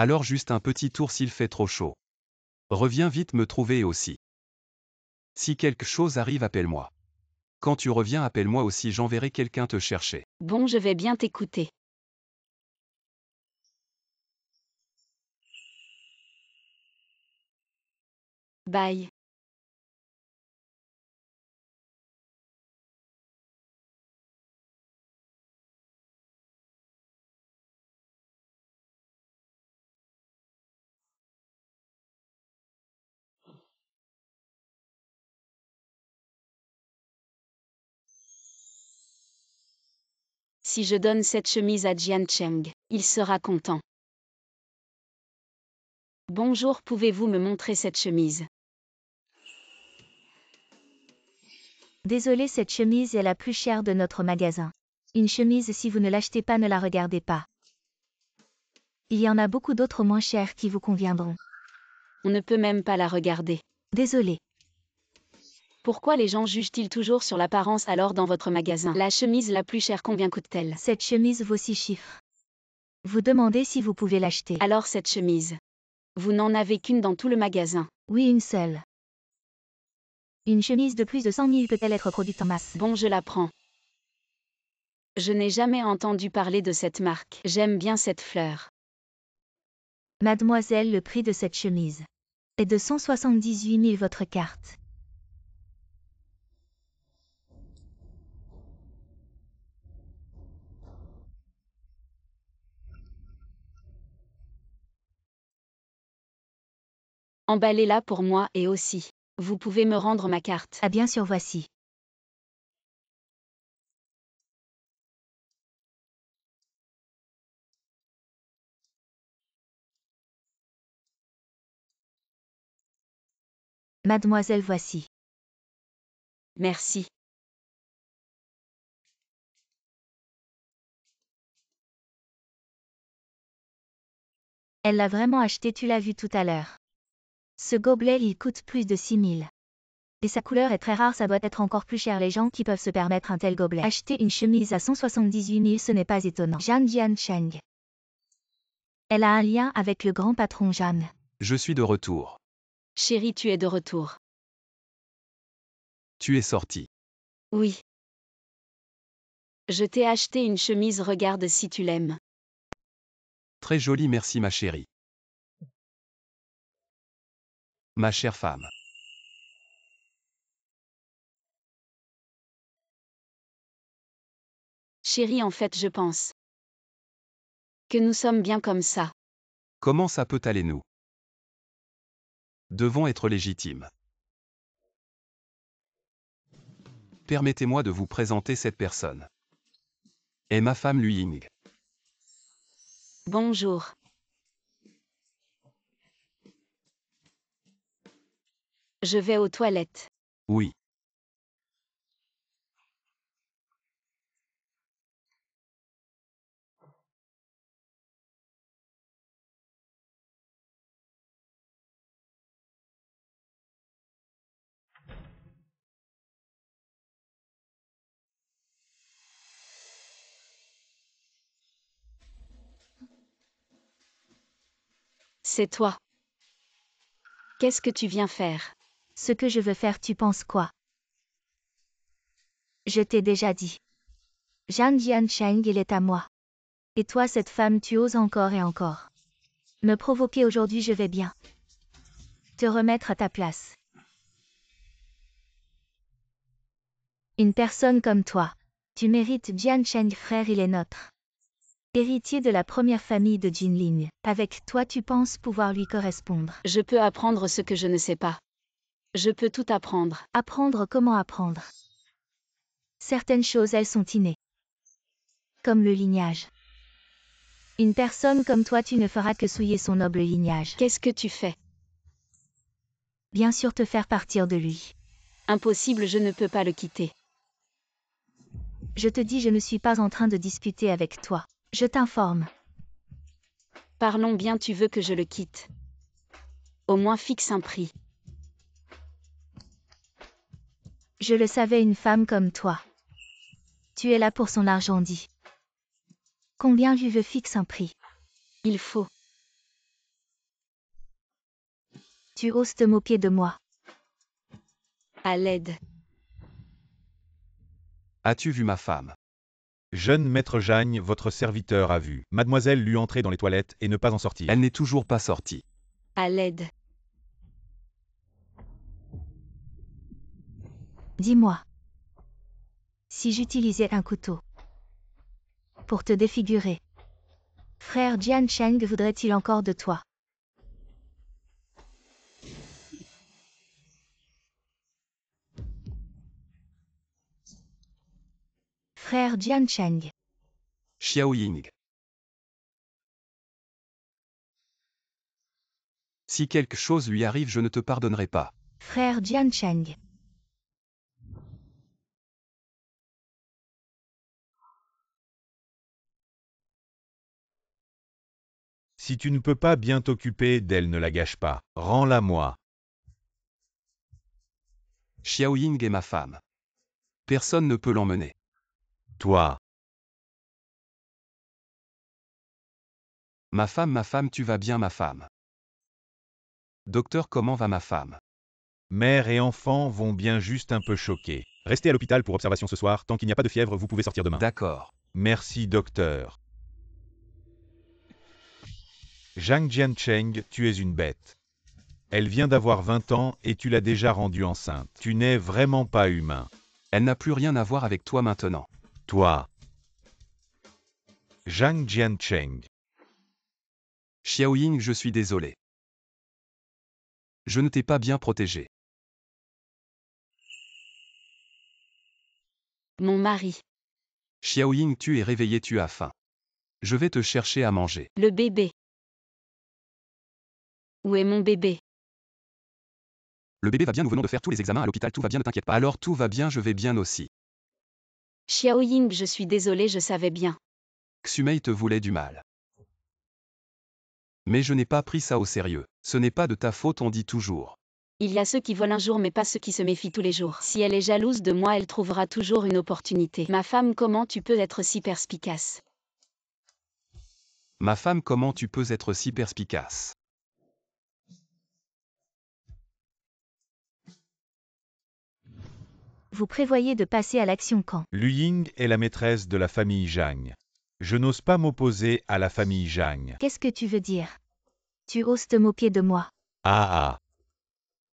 S2: Alors juste un petit tour s'il fait trop chaud. Reviens vite me trouver aussi. Si quelque chose arrive, appelle-moi. Quand tu reviens, appelle-moi aussi, j'enverrai quelqu'un te chercher.
S4: Bon, je vais bien t'écouter. Bye. Si je donne cette chemise à Jian Cheng, il sera content. Bonjour, pouvez-vous me montrer cette chemise?
S3: Désolé, cette chemise est la plus chère de notre magasin. Une chemise, si vous ne l'achetez pas, ne la regardez pas. Il y en a beaucoup d'autres moins chères qui vous conviendront.
S4: On ne peut même pas la regarder.
S3: Désolé.
S4: Pourquoi les gens jugent-ils toujours sur l'apparence alors dans votre magasin? La chemise la plus chère, combien coûte-t-elle?
S3: Cette chemise vaut 6 chiffres. Vous demandez si vous pouvez l'acheter.
S4: Alors cette chemise. Vous n'en avez qu'une dans tout le magasin.
S3: Oui, une seule. Une chemise de plus de 100 000 peut-elle être produite en masse?
S4: Bon, je la prends. Je n'ai jamais entendu parler de cette marque. J'aime bien cette fleur.
S3: Mademoiselle, le prix de cette chemise est de 178 000 votre carte.
S4: Emballez-la pour moi et aussi. Vous pouvez me rendre ma carte.
S3: Ah bien sûr, voici. Mademoiselle, voici.
S4: Merci.
S3: Elle l'a vraiment acheté, tu l'as vu tout à l'heure. Ce gobelet, il coûte plus de 6 000. Et sa couleur est très rare, ça doit être encore plus cher. Les gens qui peuvent se permettre un tel gobelet. Acheter une chemise à 178 000, ce n'est pas étonnant. Jian Cheng. Elle a un lien avec le grand patron Jeanne.
S2: Je suis de retour.
S4: Chérie, tu es de retour.
S2: Tu es sorti.
S4: Oui. Je t'ai acheté une chemise, regarde si tu l'aimes.
S2: Très joli, merci ma chérie. Ma chère femme.
S4: Chérie, en fait, je pense que nous sommes bien comme ça.
S2: Comment ça peut aller nous? Devons être légitimes. Permettez-moi de vous présenter cette personne. Est ma femme Lui Ying.
S4: Bonjour. Je vais aux toilettes.
S2: Oui.
S4: C'est toi. Qu'est-ce que tu viens faire?
S3: Ce que je veux faire, tu penses quoi? Je t'ai déjà dit. Jian Cheng, il est à moi. Et toi, cette femme, tu oses encore et encore me provoquer. Aujourd'hui, je vais bien te remettre à ta place. Une personne comme toi. Tu mérites. Jian Cheng, frère, il est notre héritier de la première famille de Jinling. Avec toi, tu penses pouvoir lui correspondre.
S4: Je peux apprendre ce que je ne sais pas. Je peux tout apprendre.
S3: Apprendre comment apprendre? Certaines choses, elles sont innées. Comme le lignage. Une personne comme toi, tu ne feras que souiller son noble lignage.
S4: Qu'est-ce que tu fais?
S3: Bien sûr, te faire partir de lui.
S4: Impossible, je ne peux pas le quitter.
S3: Je te dis, je ne suis pas en train de disputer avec toi. Je t'informe.
S4: Parlons bien, tu veux que je le quitte? Au moins fixe un prix.
S3: Je le savais, une femme comme toi. Tu es là pour son argent, dit. Combien lui veut, fixe un prix.
S4: Il faut
S3: Tu oses te moquer de moi.
S4: À l'aide.
S2: As-tu vu ma femme?
S1: Jeune maître Jagne, votre serviteur a vu Mademoiselle Lu entrer dans les toilettes et ne pas en sortir.
S2: Elle n'est toujours pas sortie.
S4: À l'aide.
S3: Dis-moi. Si j'utilisais un couteau pour te défigurer, frère Jian Cheng voudrait-il encore de toi? Frère Jian Cheng.
S2: Xiaoying. Si quelque chose lui arrive, je ne te pardonnerai pas.
S3: Frère Jian Cheng.
S1: Si tu ne peux pas bien t'occuper d'elle, ne la gâche pas. Rends-la moi.
S2: Xiaoying est ma femme. Personne ne peut l'emmener.
S1: Toi.
S2: Ma femme, tu vas bien ma femme? Docteur, comment va ma femme?
S1: Mère et enfant vont bien, juste un peu choqués. Restez à l'hôpital pour observation ce soir. Tant qu'il n'y a pas de fièvre, vous pouvez sortir demain.
S2: D'accord.
S1: Merci docteur. Zhang Jiancheng, tu es une bête. Elle vient d'avoir 20 ans et tu l'as déjà rendue enceinte. Tu n'es vraiment pas humain.
S2: Elle n'a plus rien à voir avec toi maintenant.
S1: Toi. Zhang Jiancheng.
S2: Xiaoying, je suis désolé. Je ne t'ai pas bien protégé.
S4: Mon mari.
S2: Xiaoying, tu es réveillé, tu as faim. Je vais te chercher à manger.
S4: Le bébé. Où est mon bébé?
S2: Le bébé va bien, nous venons de faire tous les examens à l'hôpital, tout va bien, ne t'inquiète pas. Alors tout va bien, je vais bien aussi.
S4: Xiaoying, je suis désolé, je savais bien.
S2: Xumei te voulait du mal. Mais je n'ai pas pris ça au sérieux. Ce n'est pas de ta faute, on dit toujours.
S4: Il y a ceux qui volent un jour mais pas ceux qui se méfient tous les jours. Si elle est jalouse de moi, elle trouvera toujours une opportunité. Ma femme, comment tu peux être si perspicace?
S2: Ma femme, comment tu peux être si perspicace?
S3: Vous prévoyez de passer à l'action quand?
S1: Lu Ying est la maîtresse de la famille Zhang. Je n'ose pas m'opposer à la famille Zhang.
S3: Qu'est-ce que tu veux dire? Tu oses te moquer de moi.
S1: Ah ah.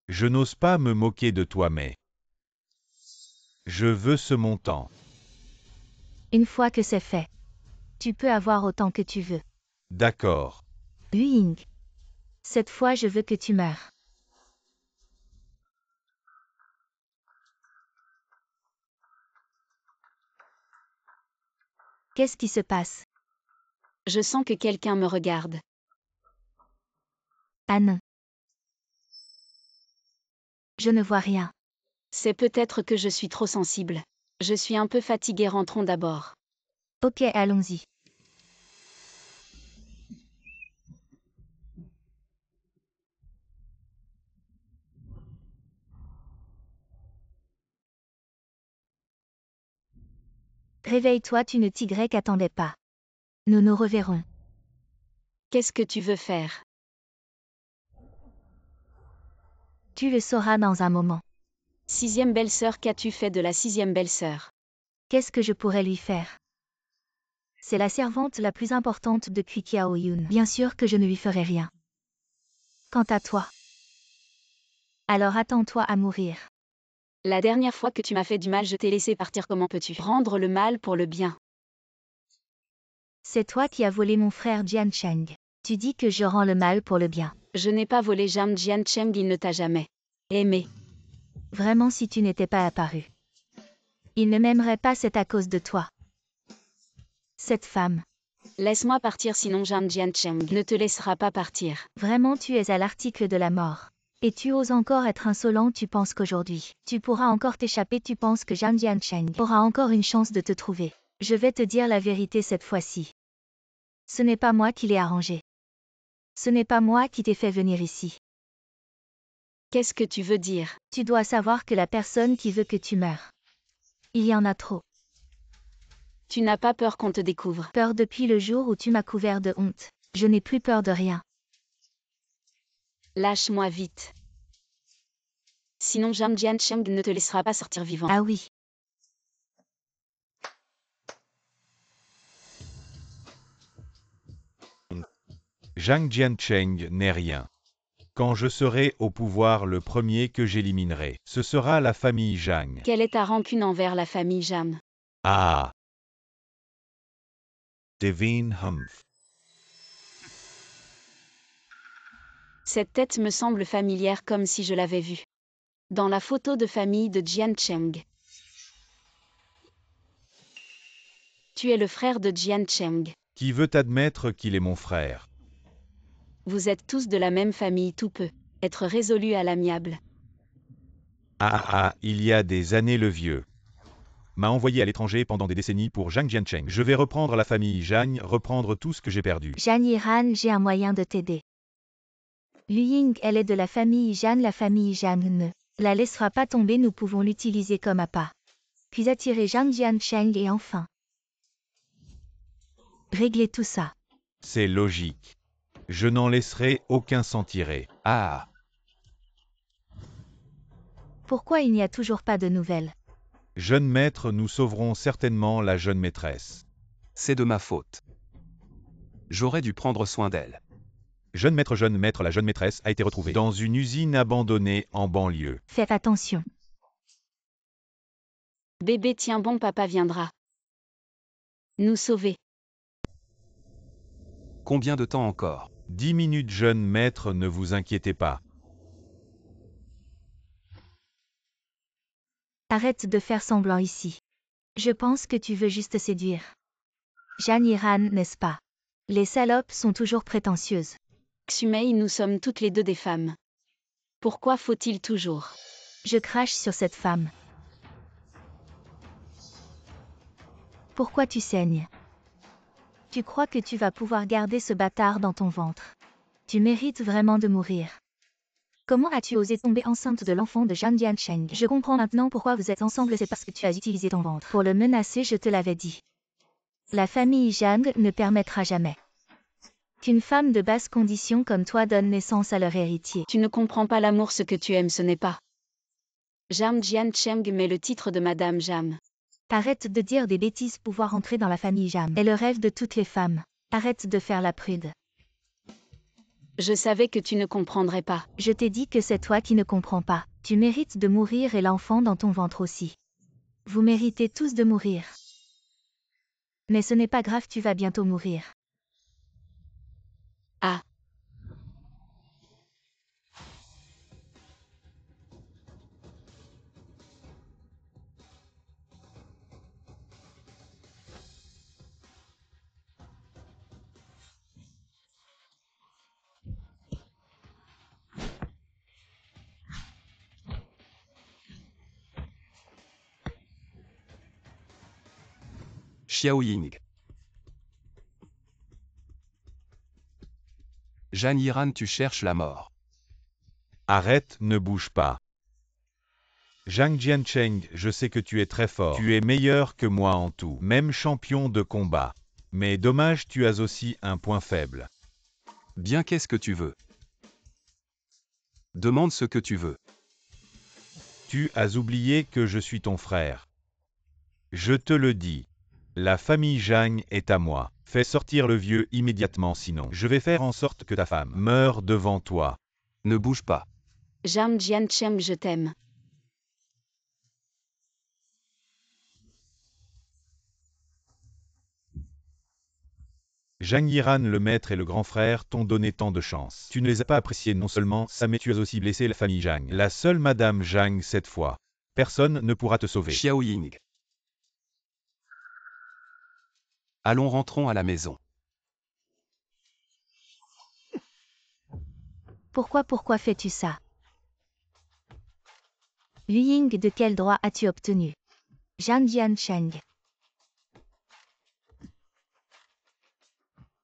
S1: Je n'ose pas me moquer de toi mais... Je veux ce montant.
S3: Une fois que c'est fait, tu peux avoir autant que tu veux.
S1: D'accord.
S3: Lu Ying. Cette fois je veux que tu meurs. Qu'est-ce qui se passe?
S4: Je sens que quelqu'un me regarde.
S3: Ah non. Je ne vois rien.
S4: C'est peut-être que je suis trop sensible. Je suis un peu fatiguée, rentrons d'abord.
S3: Ok, allons-y. Réveille-toi, tu ne t'y attendais pas. Nous nous reverrons.
S4: Qu'est-ce que tu veux faire?
S3: Tu le sauras dans un moment.
S4: 6e belle-sœur, qu'as-tu fait de la 6e belle-sœur?
S3: Qu'est-ce que je pourrais lui faire? C'est la servante la plus importante depuis Kiao Yun. Bien sûr que je ne lui ferai rien. Quant à toi, alors attends-toi à mourir.
S4: La dernière fois que tu m'as fait du mal, je t'ai laissé partir. Comment peux-tu rendre le mal pour le bien?
S3: C'est toi qui as volé mon frère Jian Cheng. Tu dis que je rends le mal pour le bien.
S4: Je n'ai pas volé Zhang Jiancheng, il ne t'a jamais aimé.
S3: Vraiment, si tu n'étais pas apparu. Il ne m'aimerait pas, c'est à cause de toi. Cette femme.
S4: Laisse-moi partir, sinon Zhang Jiancheng ne te laissera pas partir.
S3: Vraiment, tu es à l'article de la mort. Et tu oses encore être insolent, tu penses qu'aujourd'hui, tu pourras encore t'échapper, tu penses que Zhang Jiancheng aura encore une chance de te trouver. Je vais te dire la vérité cette fois-ci. Ce n'est pas moi qui l'ai arrangé. Ce n'est pas moi qui t'ai fait venir ici.
S4: Qu'est-ce que tu veux dire?
S3: Tu dois savoir que la personne qui veut que tu meurs. Il y en a trop.
S4: Tu n'as pas peur qu'on te découvre?
S3: Peur depuis le jour où tu m'as couvert de honte. Je n'ai plus peur de rien.
S4: Lâche-moi vite. Sinon Zhang Jiancheng ne te laissera pas sortir vivant.
S3: Ah oui.
S1: Zhang Jiancheng n'est rien. Quand je serai au pouvoir, le premier que j'éliminerai, ce sera la famille Zhang.
S4: Quelle est ta rancune envers la famille Zhang?
S1: Ah. Devine Humph.
S4: Cette tête me semble familière comme si je l'avais vue. Dans la photo de famille de Jiancheng. Tu es le frère de Jiancheng.
S1: Qui veut admettre qu'il est mon frère?
S4: Vous êtes tous de la même famille, tout peut être résolu à l'amiable.
S1: Il y a des années le vieux m'a envoyé à l'étranger pendant des décennies pour Zhang Jiancheng. Je vais reprendre la famille Zhang, reprendre tout ce que j'ai perdu.
S3: Zhang Yiran, j'ai un moyen de t'aider. Lu Ying, elle est de la famille Zhang, la famille Zhang ne la laissera pas tomber, nous pouvons l'utiliser comme appât. Puis attirer Zhang Jiancheng et enfin régler tout ça.
S1: C'est logique. Je n'en laisserai aucun s'en tirer.
S2: Ah.
S3: Pourquoi il n'y a toujours pas de nouvelles?
S1: Jeune maître, nous sauverons certainement la jeune maîtresse.
S2: C'est de ma faute. J'aurais dû prendre soin d'elle.
S1: Jeune maître, la jeune maîtresse a été retrouvée dans une usine abandonnée en banlieue.
S3: Faites attention.
S4: Bébé, tiens bon, papa viendra nous sauver.
S2: Combien de temps encore?
S1: 10 minutes, jeune maître, ne vous inquiétez pas.
S3: Arrête de faire semblant ici. Je pense que tu veux juste séduire. Zhang Yiran, n'est-ce pas? Les salopes sont toujours prétentieuses.
S4: Xumei, nous sommes toutes les deux des femmes. Pourquoi faut-il toujours?
S3: Je crache sur cette femme. Pourquoi tu saignes? Tu crois que tu vas pouvoir garder ce bâtard dans ton ventre? Tu mérites vraiment de mourir. Comment as-tu osé tomber enceinte de l'enfant de Zhang Jiancheng? Je comprends maintenant pourquoi vous êtes ensemble, c'est parce que tu as utilisé ton ventre. Pour le menacer, je te l'avais dit. La famille Zhang ne permettra jamais qu'une femme de basse condition comme toi donne naissance à leur héritier.
S4: Tu ne comprends pas l'amour, ce que tu aimes, ce n'est pas Zhang Jiancheng mais le titre de Madame Zhang.
S3: Arrête de dire des bêtises, pouvoir entrer dans la famille Zhang est le rêve de toutes les femmes. Arrête de faire la prude.
S4: Je savais que tu ne comprendrais pas.
S3: Je t'ai dit que c'est toi qui ne comprends pas. Tu mérites de mourir et l'enfant dans ton ventre aussi. Vous méritez tous de mourir. Mais ce n'est pas grave, tu vas bientôt mourir.
S4: Ah.
S2: Xiaoying. Zhang Yiran, tu cherches la mort.
S1: Arrête, ne bouge pas. Zhang Jiancheng, je sais que tu es très fort. Tu es meilleur que moi en tout, même champion de combat. Mais dommage, tu as aussi un point faible.
S2: Bien, qu'est-ce que tu veux? Demande ce que tu veux.
S1: Tu as oublié que je suis ton frère. Je te le dis. La famille Zhang est à moi. Fais sortir le vieux immédiatement, sinon je vais faire en sorte que ta femme meure devant toi.
S2: Ne bouge pas.
S4: Zhang Jiancheng, je t'aime.
S1: Zhang Yiran, le maître et le grand frère, t'ont donné tant de chance. Tu ne les as pas appréciés, non seulement ça, mais tu as aussi blessé la famille Zhang. La seule Madame Zhang cette fois. Personne ne pourra te sauver.
S2: Xiaoying. Allons, rentrons à la maison.
S3: Pourquoi fais-tu ça? Lu Ying, de quel droit as-tu obtenu Zhang Jiancheng.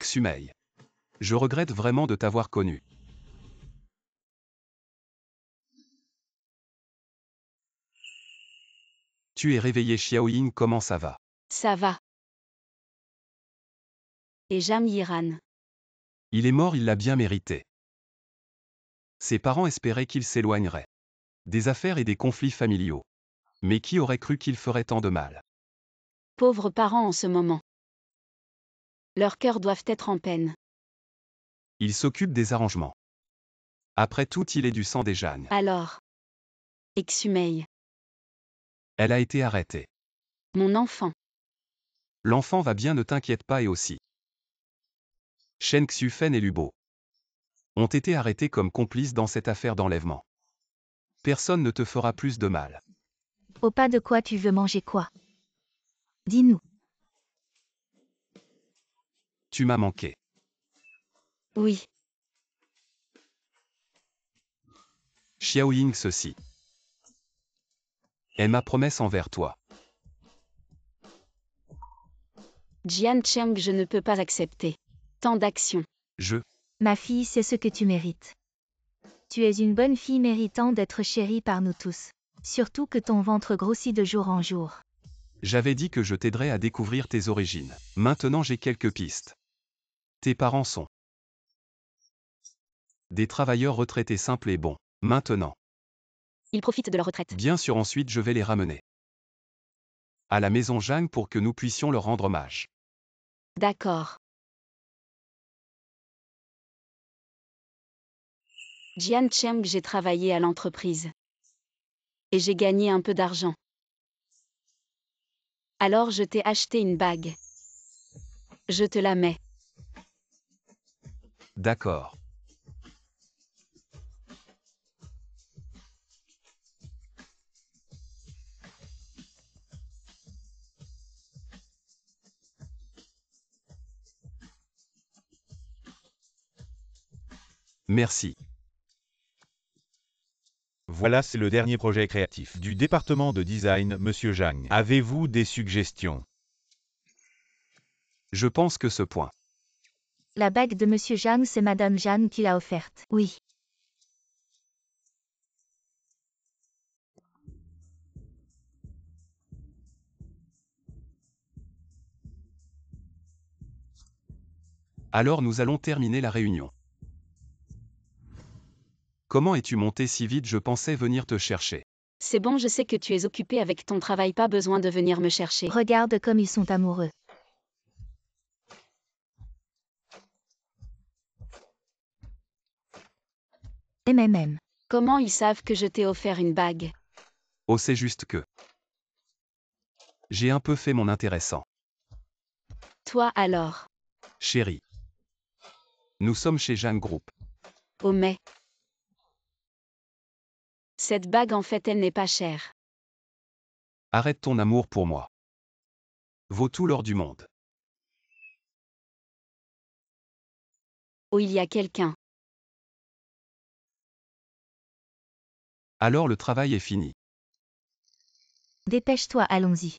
S2: Xumei. Je regrette vraiment de t'avoir connu. Tu es réveillé, Xiaoying, comment ça va?
S4: Ça va. Et Zhang Yiran.
S2: Il est mort, il l'a bien mérité. Ses parents espéraient qu'il s'éloignerait. Des affaires et des conflits familiaux. Mais qui aurait cru qu'il ferait tant de mal?
S4: Pauvres parents en ce moment. Leurs cœurs doivent être en peine.
S2: Il s'occupe des arrangements. Après tout, il est du sang des Jeanne.
S4: Alors. Exumei.
S2: Elle a été arrêtée.
S4: Mon enfant.
S2: L'enfant va bien, ne t'inquiète pas, et aussi. Shen Xufen et Lubo ont été arrêtés comme complices dans cette affaire d'enlèvement. Personne ne te fera plus de mal.
S3: Au pas de quoi tu veux manger quoi? Dis-nous.
S2: Tu m'as manqué.
S4: Oui.
S2: Xiaoying ceci est ma promesse envers toi.
S4: Jian Cheng, je ne peux pas accepter. Tant d'actions.
S3: Ma fille, c'est ce que tu mérites. Tu es une bonne fille méritant d'être chérie par nous tous. Surtout que ton ventre grossit de jour en jour.
S2: J'avais dit que je t'aiderais à découvrir tes origines. Maintenant j'ai quelques pistes. Tes parents sont des travailleurs retraités simples et bons. Maintenant.
S4: Ils profitent de leur retraite.
S2: Bien sûr, ensuite je vais les ramener à la maison Zhang pour que nous puissions leur rendre hommage.
S4: D'accord. Jian Cheng, j'ai travaillé à l'entreprise. Et j'ai gagné un peu d'argent. Alors je t'ai acheté une bague. Je te la mets.
S2: D'accord. Merci.
S1: Voilà, c'est le dernier projet créatif du département de design, Monsieur Zhang. Avez-vous des suggestions?
S2: Je pense que ce point.
S3: La bague de Monsieur Jeanne, c'est Madame Jeanne qui l'a offerte. Oui.
S2: Alors nous allons terminer la réunion. Comment es-tu monté si vite? Je pensais venir te chercher.
S4: C'est bon, je sais que tu es occupé avec ton travail, pas besoin de venir me chercher.
S3: Regarde comme ils sont amoureux. MMM.
S4: Comment ils savent que je t'ai offert une bague?
S2: Oh, c'est juste que j'ai un peu fait mon intéressant.
S4: Toi alors?
S2: Chérie. Nous sommes chez Jeanne Group.
S4: Oh mais. Cette bague en fait elle n'est pas chère.
S2: Arrête, ton amour pour moi vaut tout l'or du monde.
S4: Oh, il y a quelqu'un.
S2: Alors le travail est fini.
S3: Dépêche-toi, allons-y.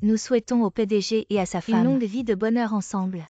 S3: Nous souhaitons au PDG et à sa femme une longue vie de bonheur ensemble.